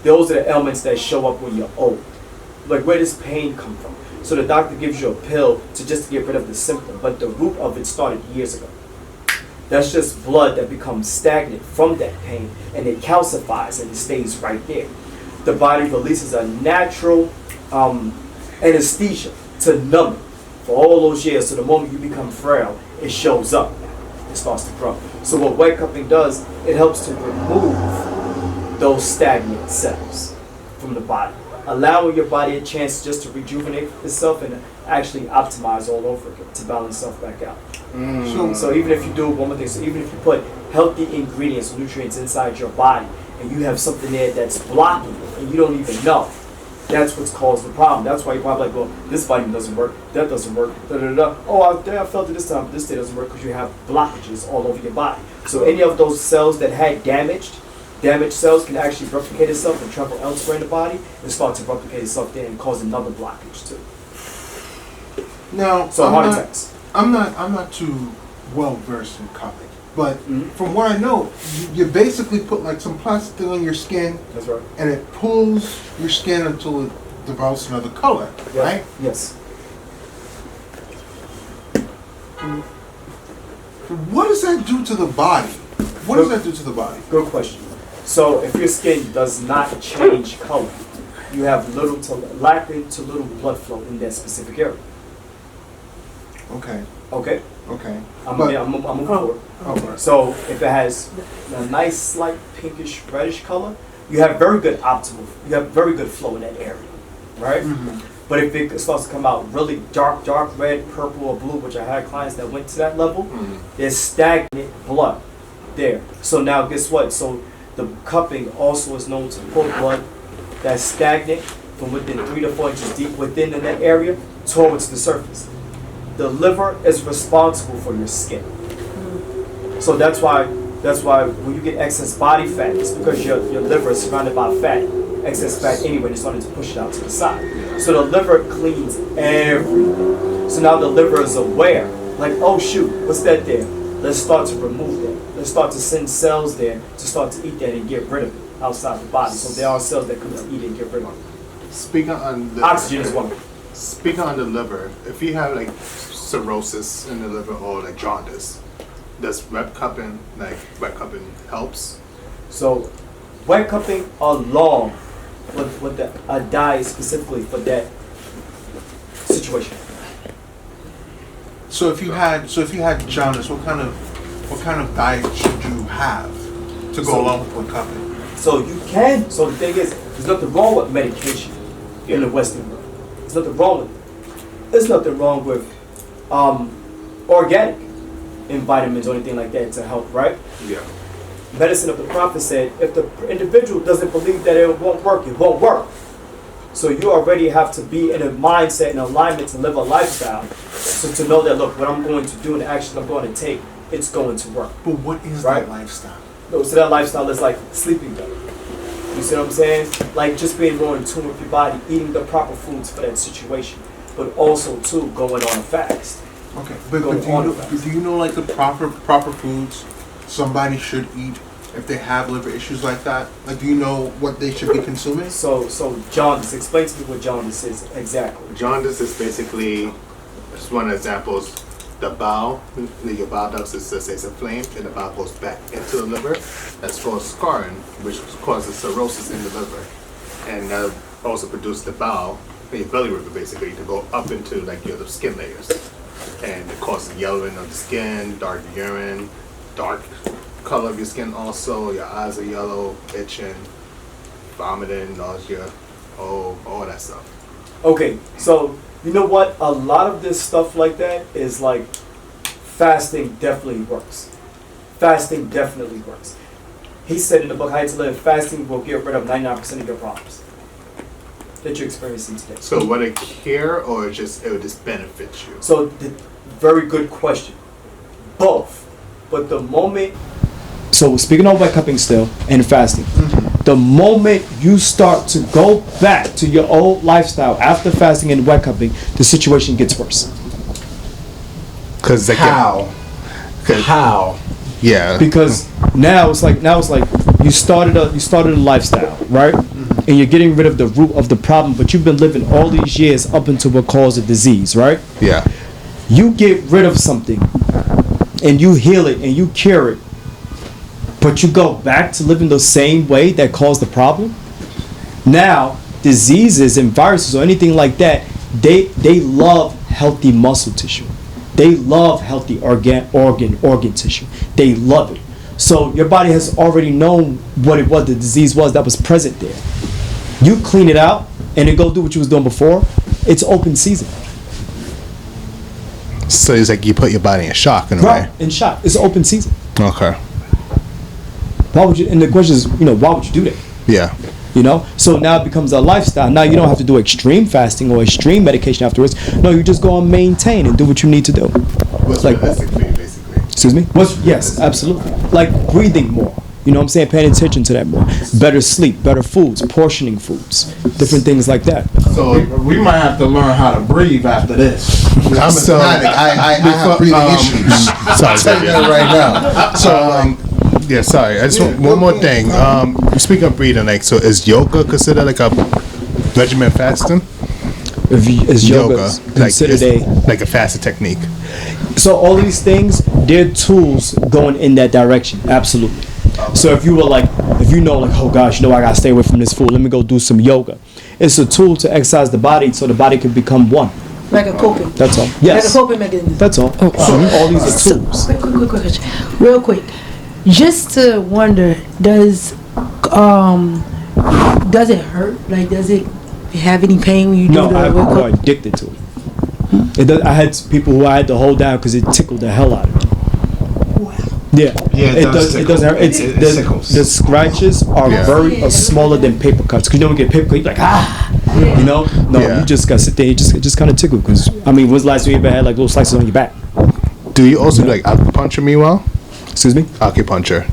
[SPEAKER 1] Those are the elements that show up when you're old. Like, where does pain come from? So the doctor gives you a pill to get rid of the symptom, but the root of it started years ago. That's just blood that becomes stagnant from that pain, and it calcifies and it stays right there. The body releases a natural anesthesia to numb it for all those years. So the moment you become frail, it shows up. It starts to grow. So what wet cupping does, it helps to remove those stagnant cells from the body, allowing your body a chance just to rejuvenate itself and actually optimize all over again to balance itself back out. So even if you do one more thing, so even if you put healthy ingredients, nutrients inside your body, and you have something there that's blocking it, and you don't even know, that's what's caused the problem. That's why you're probably like, well, this vitamin doesn't work, that doesn't work, da-da-da. Oh, I felt it this time, but this day doesn't work because you have blockages all over your body. So any of those cells that had damaged cells can actually replicate itself and travel elsewhere in the body and start to replicate itself there and cause another blockage too.
[SPEAKER 5] Now,
[SPEAKER 1] So heart attacks.
[SPEAKER 5] I'm not too well versed in cupping, but from what I know, you basically put like some plastic thing on your skin,
[SPEAKER 1] That's right.
[SPEAKER 5] and it pulls your skin until it develops another color, right?
[SPEAKER 1] Yes.
[SPEAKER 5] What does that do to the body? What does that do to the body?
[SPEAKER 1] Good question. So if your skin does not change color, you have lacking to little blood flow in that specific area.
[SPEAKER 5] Okay.
[SPEAKER 1] Okay?
[SPEAKER 5] Okay.
[SPEAKER 1] I'm
[SPEAKER 5] But-
[SPEAKER 1] moving forward.
[SPEAKER 5] Okay.
[SPEAKER 1] So if it has a nice slight pinkish reddish color, you have very good flow in that area, right? But if it starts to come out really dark red, purple, or blue, which I had clients that went to that level, there's stagnant blood there. So now guess what? So the cupping also is known to pull blood that's stagnant from within 3 to 4 inches deep within in that area towards the surface. The liver is responsible for your skin. So that's why when you get excess body fat, it's because your liver is surrounded by fat, excess fat anyway, it's starting to push it out to the side. So the liver cleans everything. So now the liver is aware, like, oh shoot, what's that there? Let's start to remove that. to start to send cells there to start to eat that and get rid of it outside the body. So there are cells that come to eat it and get rid of it.
[SPEAKER 4] Speaking on the
[SPEAKER 1] Oxygen is one.
[SPEAKER 4] Speaking on the liver, if you have like cirrhosis in the liver or like jaundice, does wet cupping helps?
[SPEAKER 1] So wet cupping along with a diet specifically for that situation.
[SPEAKER 5] So if you had jaundice, what kind of diet should you have to go along with wet cupping?
[SPEAKER 1] So you can. So the thing is, there's nothing wrong with medication in the Western world. There's nothing wrong with it. There's nothing wrong with organic in vitamins or anything like that to help, right?
[SPEAKER 4] Yeah.
[SPEAKER 1] Medicine of the prophet said, if the individual doesn't believe that it won't work, it won't work. So you already have to be in a mindset and alignment to live a lifestyle. So to know that, look, what I'm going to do and the actions I'm going to take, it's going to work.
[SPEAKER 5] But what is that lifestyle?
[SPEAKER 1] No, so that lifestyle is like sleeping better. You see what I'm saying? Like just being more in tune with your body, eating the proper foods for that situation, but also too going on a fast.
[SPEAKER 5] Okay, but do you know like the proper foods somebody should eat if they have liver issues like that? Like, do you know what they should be consuming?
[SPEAKER 1] So jaundice. Explain to me what jaundice is exactly.
[SPEAKER 4] Jaundice is basically, just one of the examples. The bowel, your bile ducts is inflamed, and the bile goes back into the liver. That's called scarring, which causes cirrhosis in the liver, and that also produces the bowel, your belly river, basically, to go up into like your other skin layers, and it causes yellowing of the skin, dark urine, dark color of your skin. Also, your eyes are yellow, itching, vomiting, nausea, all that stuff.
[SPEAKER 1] Okay, so. You know what? A lot of this stuff like that is like fasting definitely works. Fasting definitely works. He said in the book How to Live, fasting will get rid of 99% of your problems that you're experiencing today.
[SPEAKER 4] So would it cure or it would just benefit you?
[SPEAKER 1] So very good question. Both. But the moment, so speaking of wet cupping still and fasting, the moment you start to go back to your old lifestyle after fasting and wet cupping, the situation gets worse.
[SPEAKER 3] How?
[SPEAKER 4] Yeah.
[SPEAKER 1] Because now it's like you started a lifestyle, right? And you're getting rid of the root of the problem, but you've been living all these years up until what caused the disease, right?
[SPEAKER 4] Yeah.
[SPEAKER 1] You get rid of something and you heal it and you cure it. But you go back to living the same way that caused the problem. Now, diseases and viruses or anything like that, they love healthy muscle tissue. They love healthy organ tissue. They love it. So your body has already known what it was, the disease was that was present there. You clean it out and then go do what you was doing before. It's open season.
[SPEAKER 4] So it's like you put your body in shock in a way.
[SPEAKER 1] In shock. It's open season.
[SPEAKER 4] Okay.
[SPEAKER 1] Why would you? And the question is, why would you do that?
[SPEAKER 4] Yeah.
[SPEAKER 1] So now it becomes a lifestyle. Now you don't have to do extreme fasting or extreme medication afterwards. No, you just go and maintain and do what you need to do.
[SPEAKER 4] What's realistic for you, basically?
[SPEAKER 1] Excuse me? Yes, absolutely. Like breathing more. You know what I'm saying? Paying attention to that more. Better sleep, better foods, portioning foods, different things like that.
[SPEAKER 3] So we might have to learn how to breathe after this.
[SPEAKER 5] I'm asthmatic. I have breathing issues.
[SPEAKER 4] Sorry,
[SPEAKER 5] I'll tell you that right now.
[SPEAKER 4] So, yeah, sorry. I just want one more thing. Speaking of breathing, like, so is yoga considered like a regimen fasting?
[SPEAKER 1] Is yoga considered
[SPEAKER 4] like a fasting technique?
[SPEAKER 1] So all these things, they're tools going in that direction. Absolutely. So if you were like, oh gosh, I gotta stay away from this food. Let me go do some yoga. It's a tool to exercise the body so the body can become one.
[SPEAKER 7] Like a coping.
[SPEAKER 1] That's all. Yes.
[SPEAKER 7] Like a coping mechanism.
[SPEAKER 1] That's all. All these are tools.
[SPEAKER 7] Quick. Real quick. Just to wonder, does it hurt? Like, does it have any pain when you do the
[SPEAKER 1] people who are addicted to it. It does, I had people who I had to hold down because it tickled the hell out of me.
[SPEAKER 7] Wow.
[SPEAKER 1] Yeah. It doesn't hurt. The scratches are very smaller than paper cuts. Because you don't get paper cuts, you're like, you just got to sit there. You just kind of tickle. Because, when's the last time you ever had like little slices on your back?
[SPEAKER 4] Do you also do like acupuncture meanwhile?
[SPEAKER 1] Excuse me?
[SPEAKER 4] Acupuncture.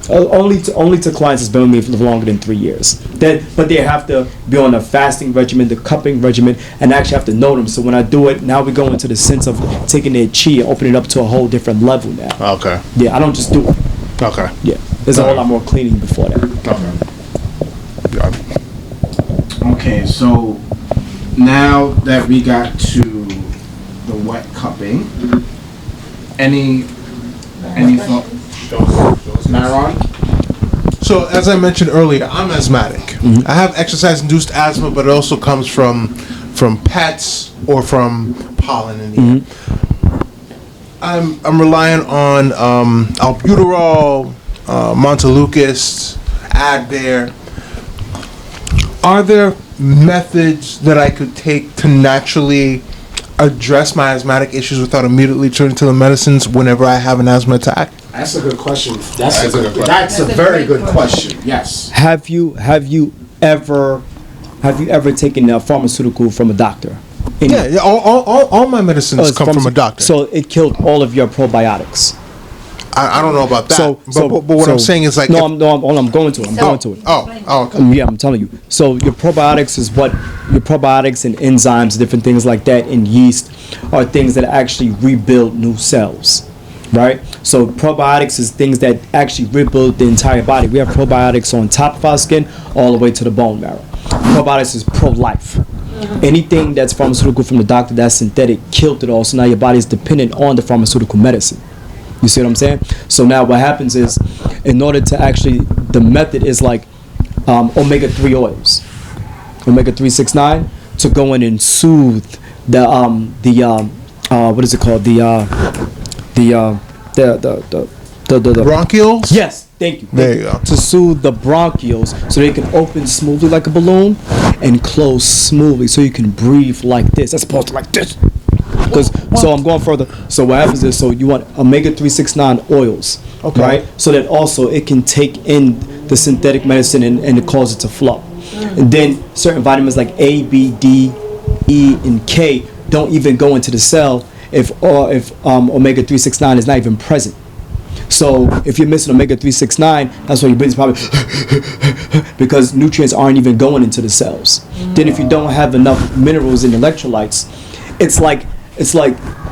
[SPEAKER 1] Only to clients that's been with me for longer than 3 years. But they have to be on a fasting regimen, the cupping regimen, and actually have to know them. So when I do it, now we go into the sense of taking their chi and opening it up to a whole different level now.
[SPEAKER 4] Okay.
[SPEAKER 1] Yeah, I don't just do it.
[SPEAKER 4] Okay.
[SPEAKER 1] Yeah, there's a whole lot more cleaning before that.
[SPEAKER 8] Okay, so now that we got to the wet cupping, any thought? Maron?
[SPEAKER 5] So, as I mentioned earlier, I'm asthmatic. I have exercise-induced asthma, but it also comes from pets or from pollen in the air. I'm relying on albuterol, Montelukast, Advair. Are there methods that I could take to naturally address my asthmatic issues without immediately turning to the medicines whenever I have an asthma attack?
[SPEAKER 8] That's a good question. That's a very good question. Yes.
[SPEAKER 1] Have you ever taken a pharmaceutical from a doctor?
[SPEAKER 5] Yeah, all my medicines come from a doctor.
[SPEAKER 1] So it killed all of your probiotics.
[SPEAKER 5] I don't know about that. But what I'm saying is like...
[SPEAKER 1] I'm going to it.
[SPEAKER 5] Oh, okay.
[SPEAKER 1] Yeah, I'm telling you. So your probiotics and enzymes, different things like that, and yeast are things that actually rebuild new cells. Right? So probiotics is things that actually rebuild the entire body. We have probiotics on top of our skin all the way to the bone marrow. Probiotics is pro-life. Anything that's pharmaceutical from the doctor that's synthetic killed it all. So now your body is dependent on the pharmaceutical medicine. You see what I'm saying? So now what happens is, in order to actually, the method is like omega-3 oils, omega-369, to go in and soothe the what is it called? The
[SPEAKER 5] bronchioles?
[SPEAKER 1] Yes, thank you.
[SPEAKER 5] There you go.
[SPEAKER 1] To soothe the bronchioles so they can open smoothly like a balloon and close smoothly so you can breathe like this as opposed to like this. So I'm going further. So what happens is, so you want omega-369 oils,
[SPEAKER 5] okay,
[SPEAKER 1] right? So that also it can take in the synthetic medicine and it cause it to flow. And then certain vitamins like A, B, D, E, and K don't even go into the cell if omega-369 is not even present. So if you're missing omega-369, that's why your brain's probably because nutrients aren't even going into the cells. Then if you don't have enough minerals and electrolytes, it's like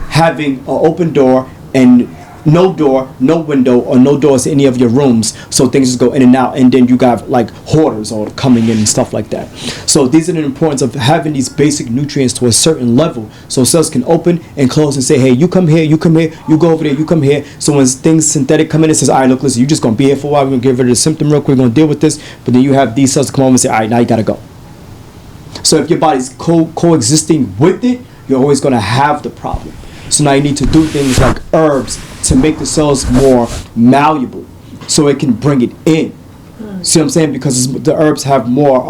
[SPEAKER 1] having an open door and no door, no window, or no doors to any of your rooms, so things just go in and out, and then you got like hoarders all coming in and stuff like that. So these are the importance of having these basic nutrients to a certain level, so cells can open and close and say, hey, you come here, you come here, you go over there, you come here. So when things synthetic come in, it says, all right, look, listen, you're just gonna be here for a while, we're gonna get rid of the symptom real quick, we're gonna deal with this, but then you have these cells come over and say, all right, now you gotta go. So if your body's coexisting with it, you're always gonna have the problem. So now you need to do things like herbs to make the cells more malleable so it can bring it in. See what I'm saying? Because the herbs have more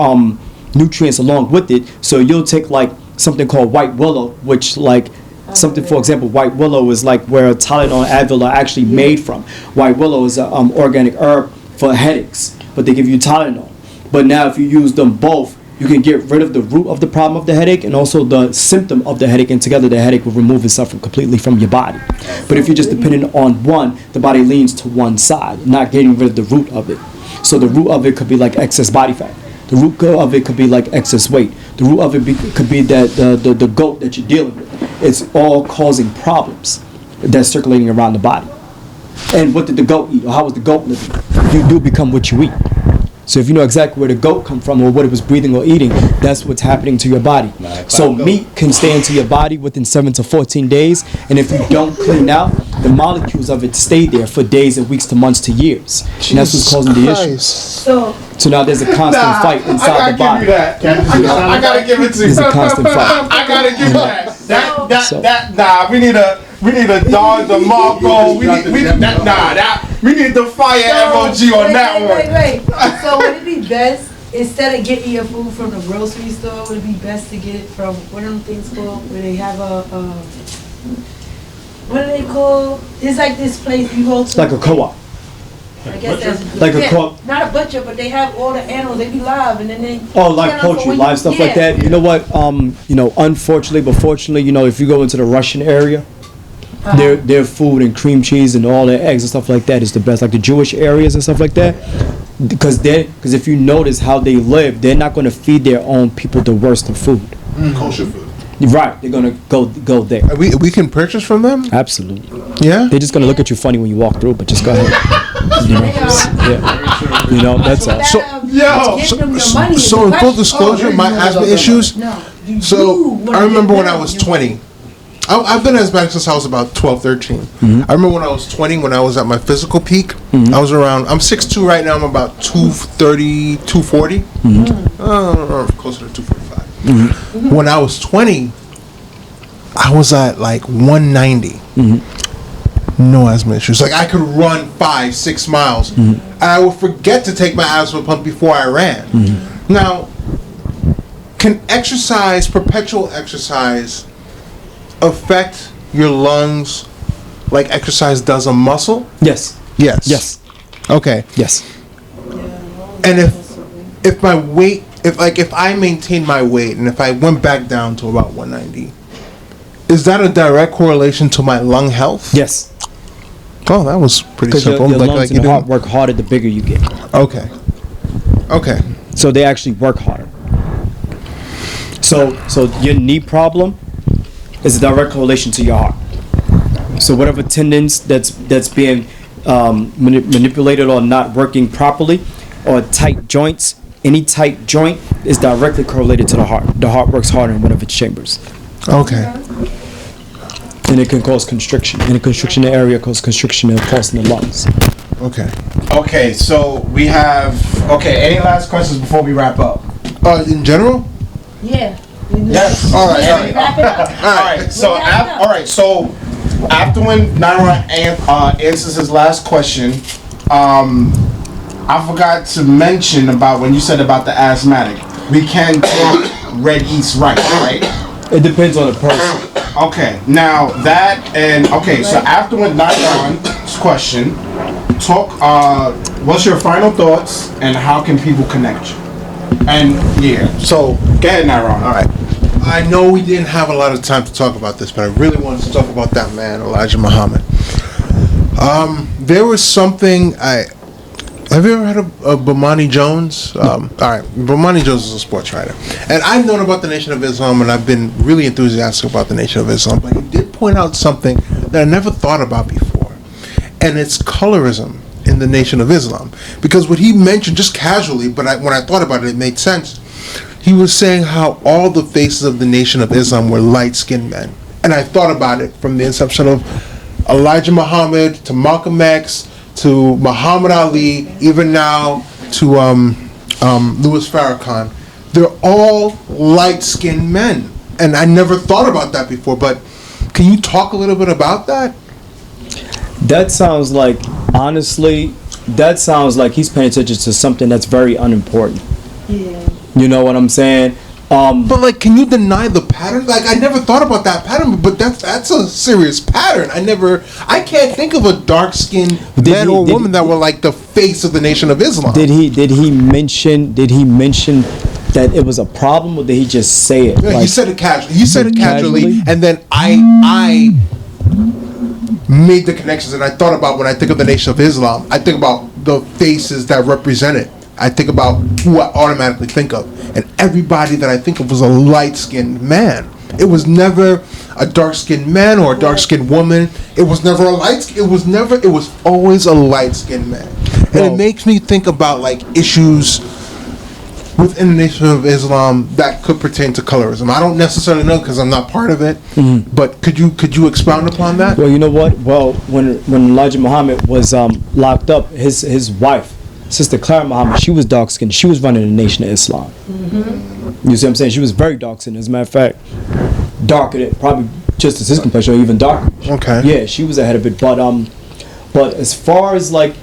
[SPEAKER 1] nutrients along with it. So you'll take like something called white willow, which like something, for example, white willow is like where Tylenol and Advil are actually made from. White willow is an organic herb for headaches, but they give you Tylenol. But now if you use them both, you can get rid of the root of the problem of the headache and also the symptom of the headache, and together the headache will remove itself completely from your body. But if you're just dependent on one, the body leans to one side, not getting rid of the root of it. So the root of it could be like excess body fat. The root of it could be like excess weight. The root of it could be that the goat that you're dealing with. It's all causing problems that's circulating around the body. And what did the goat eat, or how was the goat living? You do become what you eat. So if you know exactly where the goat come from or what it was breathing or eating, that's what's happening to your body. So meat can stay into your body within 7 to 14 days, and if you don't clean out, the molecules of it stay there for days and weeks to months to years. And that's what's causing the issue. So now there's a constant fight inside the body.
[SPEAKER 8] I gotta give it to you.
[SPEAKER 1] There's a constant fight.
[SPEAKER 8] I gotta give you that. We need a dog, the Marco. We need the fire emoji on that one.
[SPEAKER 7] Wait. So would it be best, instead of getting your food from the grocery store, would it be best to get it from, what are them things called, where they have what are they called? It's like this place you go to.
[SPEAKER 1] It's like a co-op.
[SPEAKER 7] I guess that's
[SPEAKER 1] like a co-op.
[SPEAKER 7] Not a butcher, but they have all the animals. They be live, and then they.
[SPEAKER 1] Oh, like poultry, live stuff like that. You know what? Unfortunately, but fortunately, if you go into the Russian area, their food and cream cheese and all their eggs and stuff like that is the best. Like the Jewish areas and stuff like that, because if you notice how they live, they're not going to feed their own people the worst of food.
[SPEAKER 8] Kosher food.
[SPEAKER 1] Right, they're gonna go there.
[SPEAKER 5] We can purchase from them.
[SPEAKER 1] Absolutely.
[SPEAKER 5] Yeah.
[SPEAKER 1] They're just gonna look at you funny when you walk through, but just go ahead. Yeah. You know, that's all.
[SPEAKER 5] So in full disclosure, my asthma issues. So I remember when I was 20. I've been asthmatic since I was about 12, 13. I remember when I was 20, when I was at my physical peak, I was around, I'm 6'2" right now, I'm about 230, 240. Closer to 245. When I was 20, I was at like 190. No asthma issues. Like I could run 5-6 miles. And I would forget to take my asthma pump before I ran. Now, can exercise, perpetual exercise, affect your lungs like exercise does a muscle?
[SPEAKER 1] Yes.
[SPEAKER 5] Okay.
[SPEAKER 1] Yes.
[SPEAKER 5] And if my weight, if I maintain my weight and if I went back down to about 190, is that a direct correlation to my lung health?
[SPEAKER 1] Yes.
[SPEAKER 5] Oh, that was pretty simple.
[SPEAKER 1] Your lungs and your heart work harder the bigger you get.
[SPEAKER 5] Okay.
[SPEAKER 1] So they actually work harder. So your knee problem is a direct correlation to your heart. So whatever tendons that's being manipulated or not working properly, or tight joints, any tight joint is directly correlated to the heart. The heart works harder in one of its chambers.
[SPEAKER 5] Okay.
[SPEAKER 1] And it can cause constriction. And a constriction in the area causes constriction in the pulse in the lungs.
[SPEAKER 6] Okay, so we have... Okay, any last questions before we wrap up?
[SPEAKER 5] In general?
[SPEAKER 7] Yeah.
[SPEAKER 6] Yes. All right. So after when Naira answers his last question, I forgot to mention about when you said about the asthmatic. We can talk red yeast right?
[SPEAKER 1] It depends on the person.
[SPEAKER 6] Okay. Now that and so after when Naira's question, talk. What's your final thoughts and how can people connect you? And so go ahead, Naira.
[SPEAKER 5] All right. I know we didn't have a lot of time to talk about this, but I really wanted to talk about that man, Elijah Muhammad. There was something have you ever heard of Bomani Jones? All right, Bomani Jones is a sports writer, and I've known about the Nation of Islam, and I've been really enthusiastic about the Nation of Islam. But he did point out something that I never thought about before, and it's colorism in the Nation of Islam. Because what he mentioned just casually, but when I thought about it, it made sense. He was saying how all the faces of the Nation of Islam were light-skinned men. And I thought about it from the inception of Elijah Muhammad to Malcolm X to Muhammad Ali, even now to Louis Farrakhan. They're all light-skinned men. And I never thought about that before, but can you talk a little bit about that?
[SPEAKER 1] That sounds like, honestly, he's paying attention to something that's very unimportant. Yeah. You know what I'm saying?
[SPEAKER 5] But like, can you deny the pattern? Like, I never thought about that pattern, but that's a serious pattern. I can't think of a dark-skinned man or woman that were like the face of the Nation of Islam.
[SPEAKER 1] Did he mention that it was a problem, or did he just say it?
[SPEAKER 5] Yeah, like, he said it casually, and then I made the connections, and I thought about when I think of the Nation of Islam, I think about the faces that represent it. I think about who I automatically think of, and everybody that I think of was a light-skinned man. It was never a dark-skinned man or a dark-skinned woman. It was never a light. It was always a light-skinned man, and it makes me think about like issues within the Nation of Islam that could pertain to colorism. I don't necessarily know because I'm not part of it, but could you expound upon that?
[SPEAKER 1] Well, you know what? Well, when Elijah Muhammad was locked up, his wife, Sister Clara Muhammad, she was dark skinned. She was running the Nation of Islam. You see what I'm saying? She was very dark skinned. As a matter of fact, darker than probably just as his complexion, or even darker.
[SPEAKER 5] Okay.
[SPEAKER 1] Yeah, she was ahead of it. But as far as like,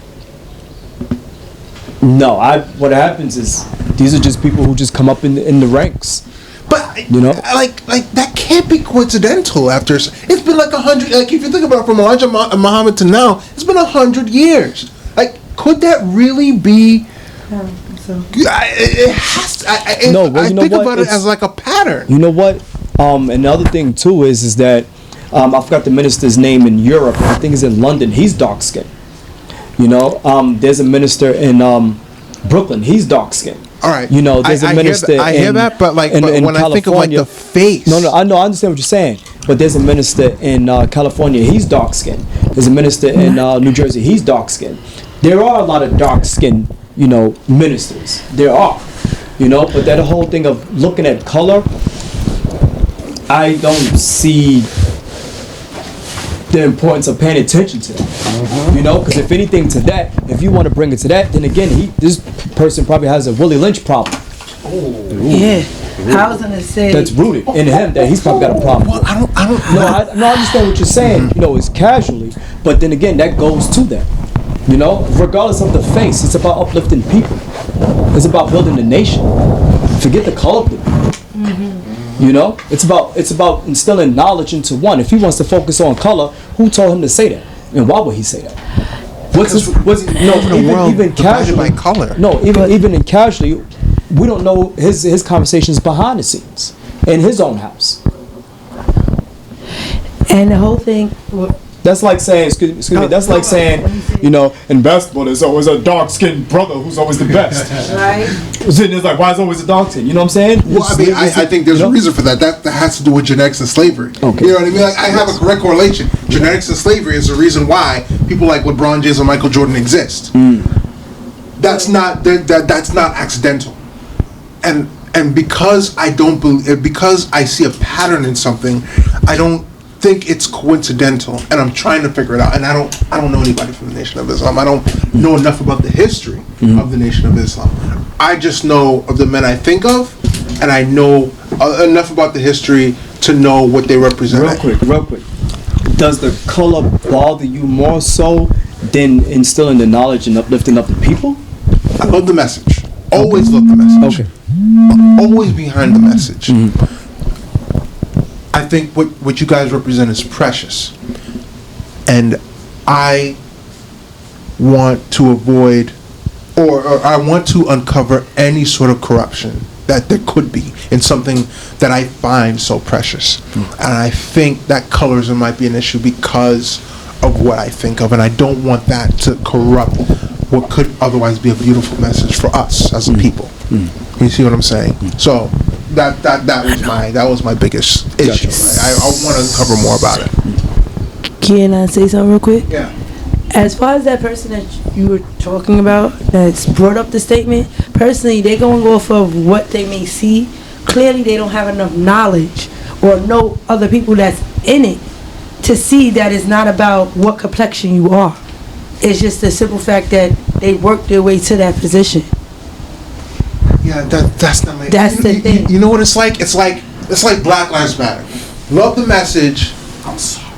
[SPEAKER 1] no, what happens is these are just people who just come up in the ranks.
[SPEAKER 5] But you know, like that can't be coincidental. After it's been like 100. Like if you think about it, from Elijah Muhammad to now, it's been 100 years. Like, could that really be? It has to. I think about it as like a pattern.
[SPEAKER 1] You know what? Another thing too is that I forgot the minister's name in Europe. I think it's in London. He's dark skinned. You know, there's a minister in Brooklyn. He's dark skinned.
[SPEAKER 5] All right.
[SPEAKER 1] You know, there's a minister.
[SPEAKER 5] I hear that, but like, but when I think of like the face.
[SPEAKER 1] No, I know, I understand what you're saying. But there's a minister in California. He's dark skinned. There's a minister in New Jersey. He's dark skinned. There are a lot of dark skinned, you know, ministers. There are, you know. But that whole thing of looking at color, I don't see the importance of paying attention to that. You know, because if anything to that, if you want to bring it to that, then again, this person probably has a Willie Lynch problem.
[SPEAKER 7] Yeah, I was gonna say
[SPEAKER 1] that's rooted in him that he's probably got a problem.
[SPEAKER 5] Well, I don't.
[SPEAKER 1] No, I understand what you're saying. You know, it's casually, but then again, that goes to that. You know, regardless of the face, it's about uplifting people. It's about building the nation. Forget the color of the people. You know, it's about instilling knowledge into one. If he wants to focus on color, who told him to say that, and why would he say that? Even casually
[SPEAKER 5] by color.
[SPEAKER 1] No, even in casually, we don't know his conversations behind the scenes in his own house.
[SPEAKER 7] And the whole thing.
[SPEAKER 1] That's like saying, excuse me. That's like saying, you know, in basketball, there's always a dark-skinned brother who's always the best.
[SPEAKER 7] Right.
[SPEAKER 1] So it's like, why is always a dark skin? You know what I'm saying?
[SPEAKER 5] Well, I mean, I think there's a reason for that. That has to do with genetics and slavery.
[SPEAKER 1] Okay.
[SPEAKER 5] You know what I mean? Like, I have a correct correlation. Genetics and slavery is the reason why people like LeBron James and Michael Jordan exist. That's not accidental. And because I don't believe, because I see a pattern in something, I don't think it's coincidental, and I'm trying to figure it out. And I don't know anybody from the Nation of Islam. I don't know enough about the history of the Nation of Islam. I just know of the men I think of, and I know enough about the history to know what they represent.
[SPEAKER 1] Real quick. Does the color bother you more so than instilling the knowledge and uplifting of the people?
[SPEAKER 5] I love the message. Always love the message.
[SPEAKER 1] Okay.
[SPEAKER 5] Always behind the message. I think what you guys represent is precious. And I want to avoid or I want to uncover any sort of corruption that there could be in something that I find so precious. And I think that colorism might be an issue because of what I think of, and I don't want that to corrupt what could otherwise be a beautiful message for us as a people. You see what I'm saying? So that was my biggest issue. I want to uncover more about it.
[SPEAKER 7] Can I say something real quick?
[SPEAKER 5] Yeah.
[SPEAKER 7] As far as that person that you were talking about that's brought up the statement, personally, they're going to go off of what they may see. Clearly, they don't have enough knowledge or know other people that's in it to see that it's not about what complexion you are. It's just the simple fact that they worked their way to that position.
[SPEAKER 5] Yeah, that's not my.
[SPEAKER 7] That's the thing.
[SPEAKER 5] You know what it's like? It's like Black Lives Matter. Love the message. I'm sorry.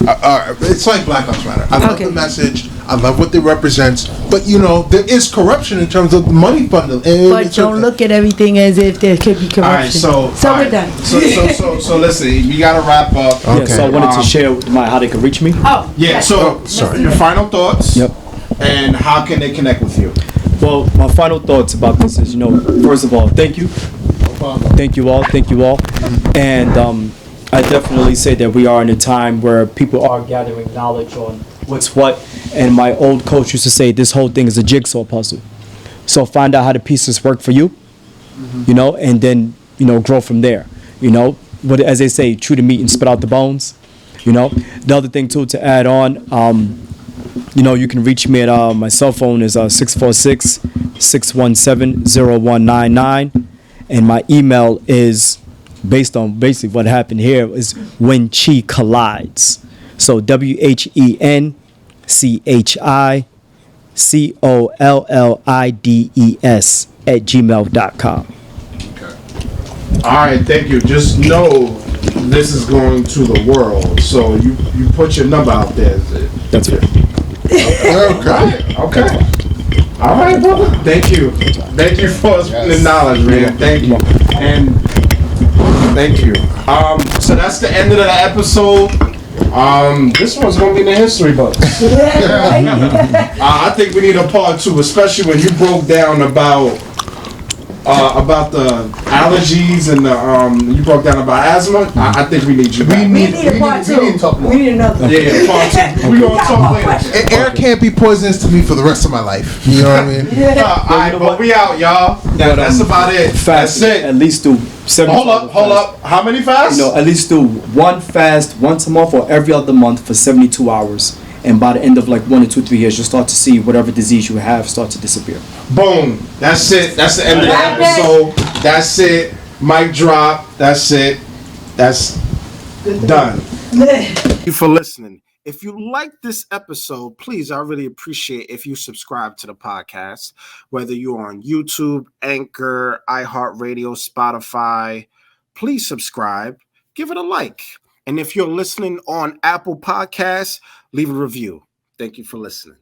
[SPEAKER 5] It's like Black Lives Matter. I love the message. I love what they represent. But you know, there is corruption in terms of the money funding.
[SPEAKER 7] But don't look at everything as if there could be corruption.
[SPEAKER 8] All right,
[SPEAKER 7] we're done.
[SPEAKER 8] So listen, we gotta wrap up.
[SPEAKER 1] Okay. Yeah, so I wanted to share how they can reach me.
[SPEAKER 7] Oh.
[SPEAKER 8] Yeah. So
[SPEAKER 5] sorry.
[SPEAKER 8] Your final thoughts.
[SPEAKER 1] Yep.
[SPEAKER 8] And how can they connect with you?
[SPEAKER 1] Well, my final thoughts about this is, first of all, thank you. Thank you all. And I definitely say that we are in a time where people are gathering knowledge on what's what. And my old coach used to say this whole thing is a jigsaw puzzle. So find out how the pieces work for you, and then, grow from there. But as they say, chew the meat and spit out the bones. The other thing, too, to add on, you can reach me at my cell phone is 646-617-0199, and my email is based on basically what happened here is When Chi Collides. So WHENCHICOLLIDES@gmail.com.
[SPEAKER 8] Okay. All right, thank you. Just know this is going to the world, so you put your number out there.
[SPEAKER 1] That's it.
[SPEAKER 8] Okay. All right, brother. Thank you for the knowledge, man. Thank you. And thank you. So that's the end of the episode. This one's gonna be in the history books. I think we need a part 2, especially when you broke down about
[SPEAKER 6] about the allergies and the you broke down about asthma. I think we need you.
[SPEAKER 7] We need a part two.
[SPEAKER 6] We need to talk more.
[SPEAKER 7] We need another.
[SPEAKER 6] Yeah, part two. We gonna talk later.
[SPEAKER 5] Air can't be poisonous to me for the rest of my life. You know what I mean?
[SPEAKER 6] All right, but we out, y'all. That's about it.
[SPEAKER 1] Fast.
[SPEAKER 6] That's it.
[SPEAKER 1] At least do 7.
[SPEAKER 6] Hold up. How many fasts?
[SPEAKER 1] At least do one fast once a month or every other month for 72 hours. And by the end of like 1 or 2, 3 years, you'll start to see whatever disease you have start to disappear.
[SPEAKER 6] Boom. That's it. That's the end of the episode. That's it. Mic drop. That's it. That's done. Thank you for listening. If you like this episode, please, I really appreciate if you subscribe to the podcast, whether you're on YouTube, Anchor, iHeartRadio, Spotify. Please subscribe. Give it a like. And if you're listening on Apple Podcasts, leave a review. Thank you for listening.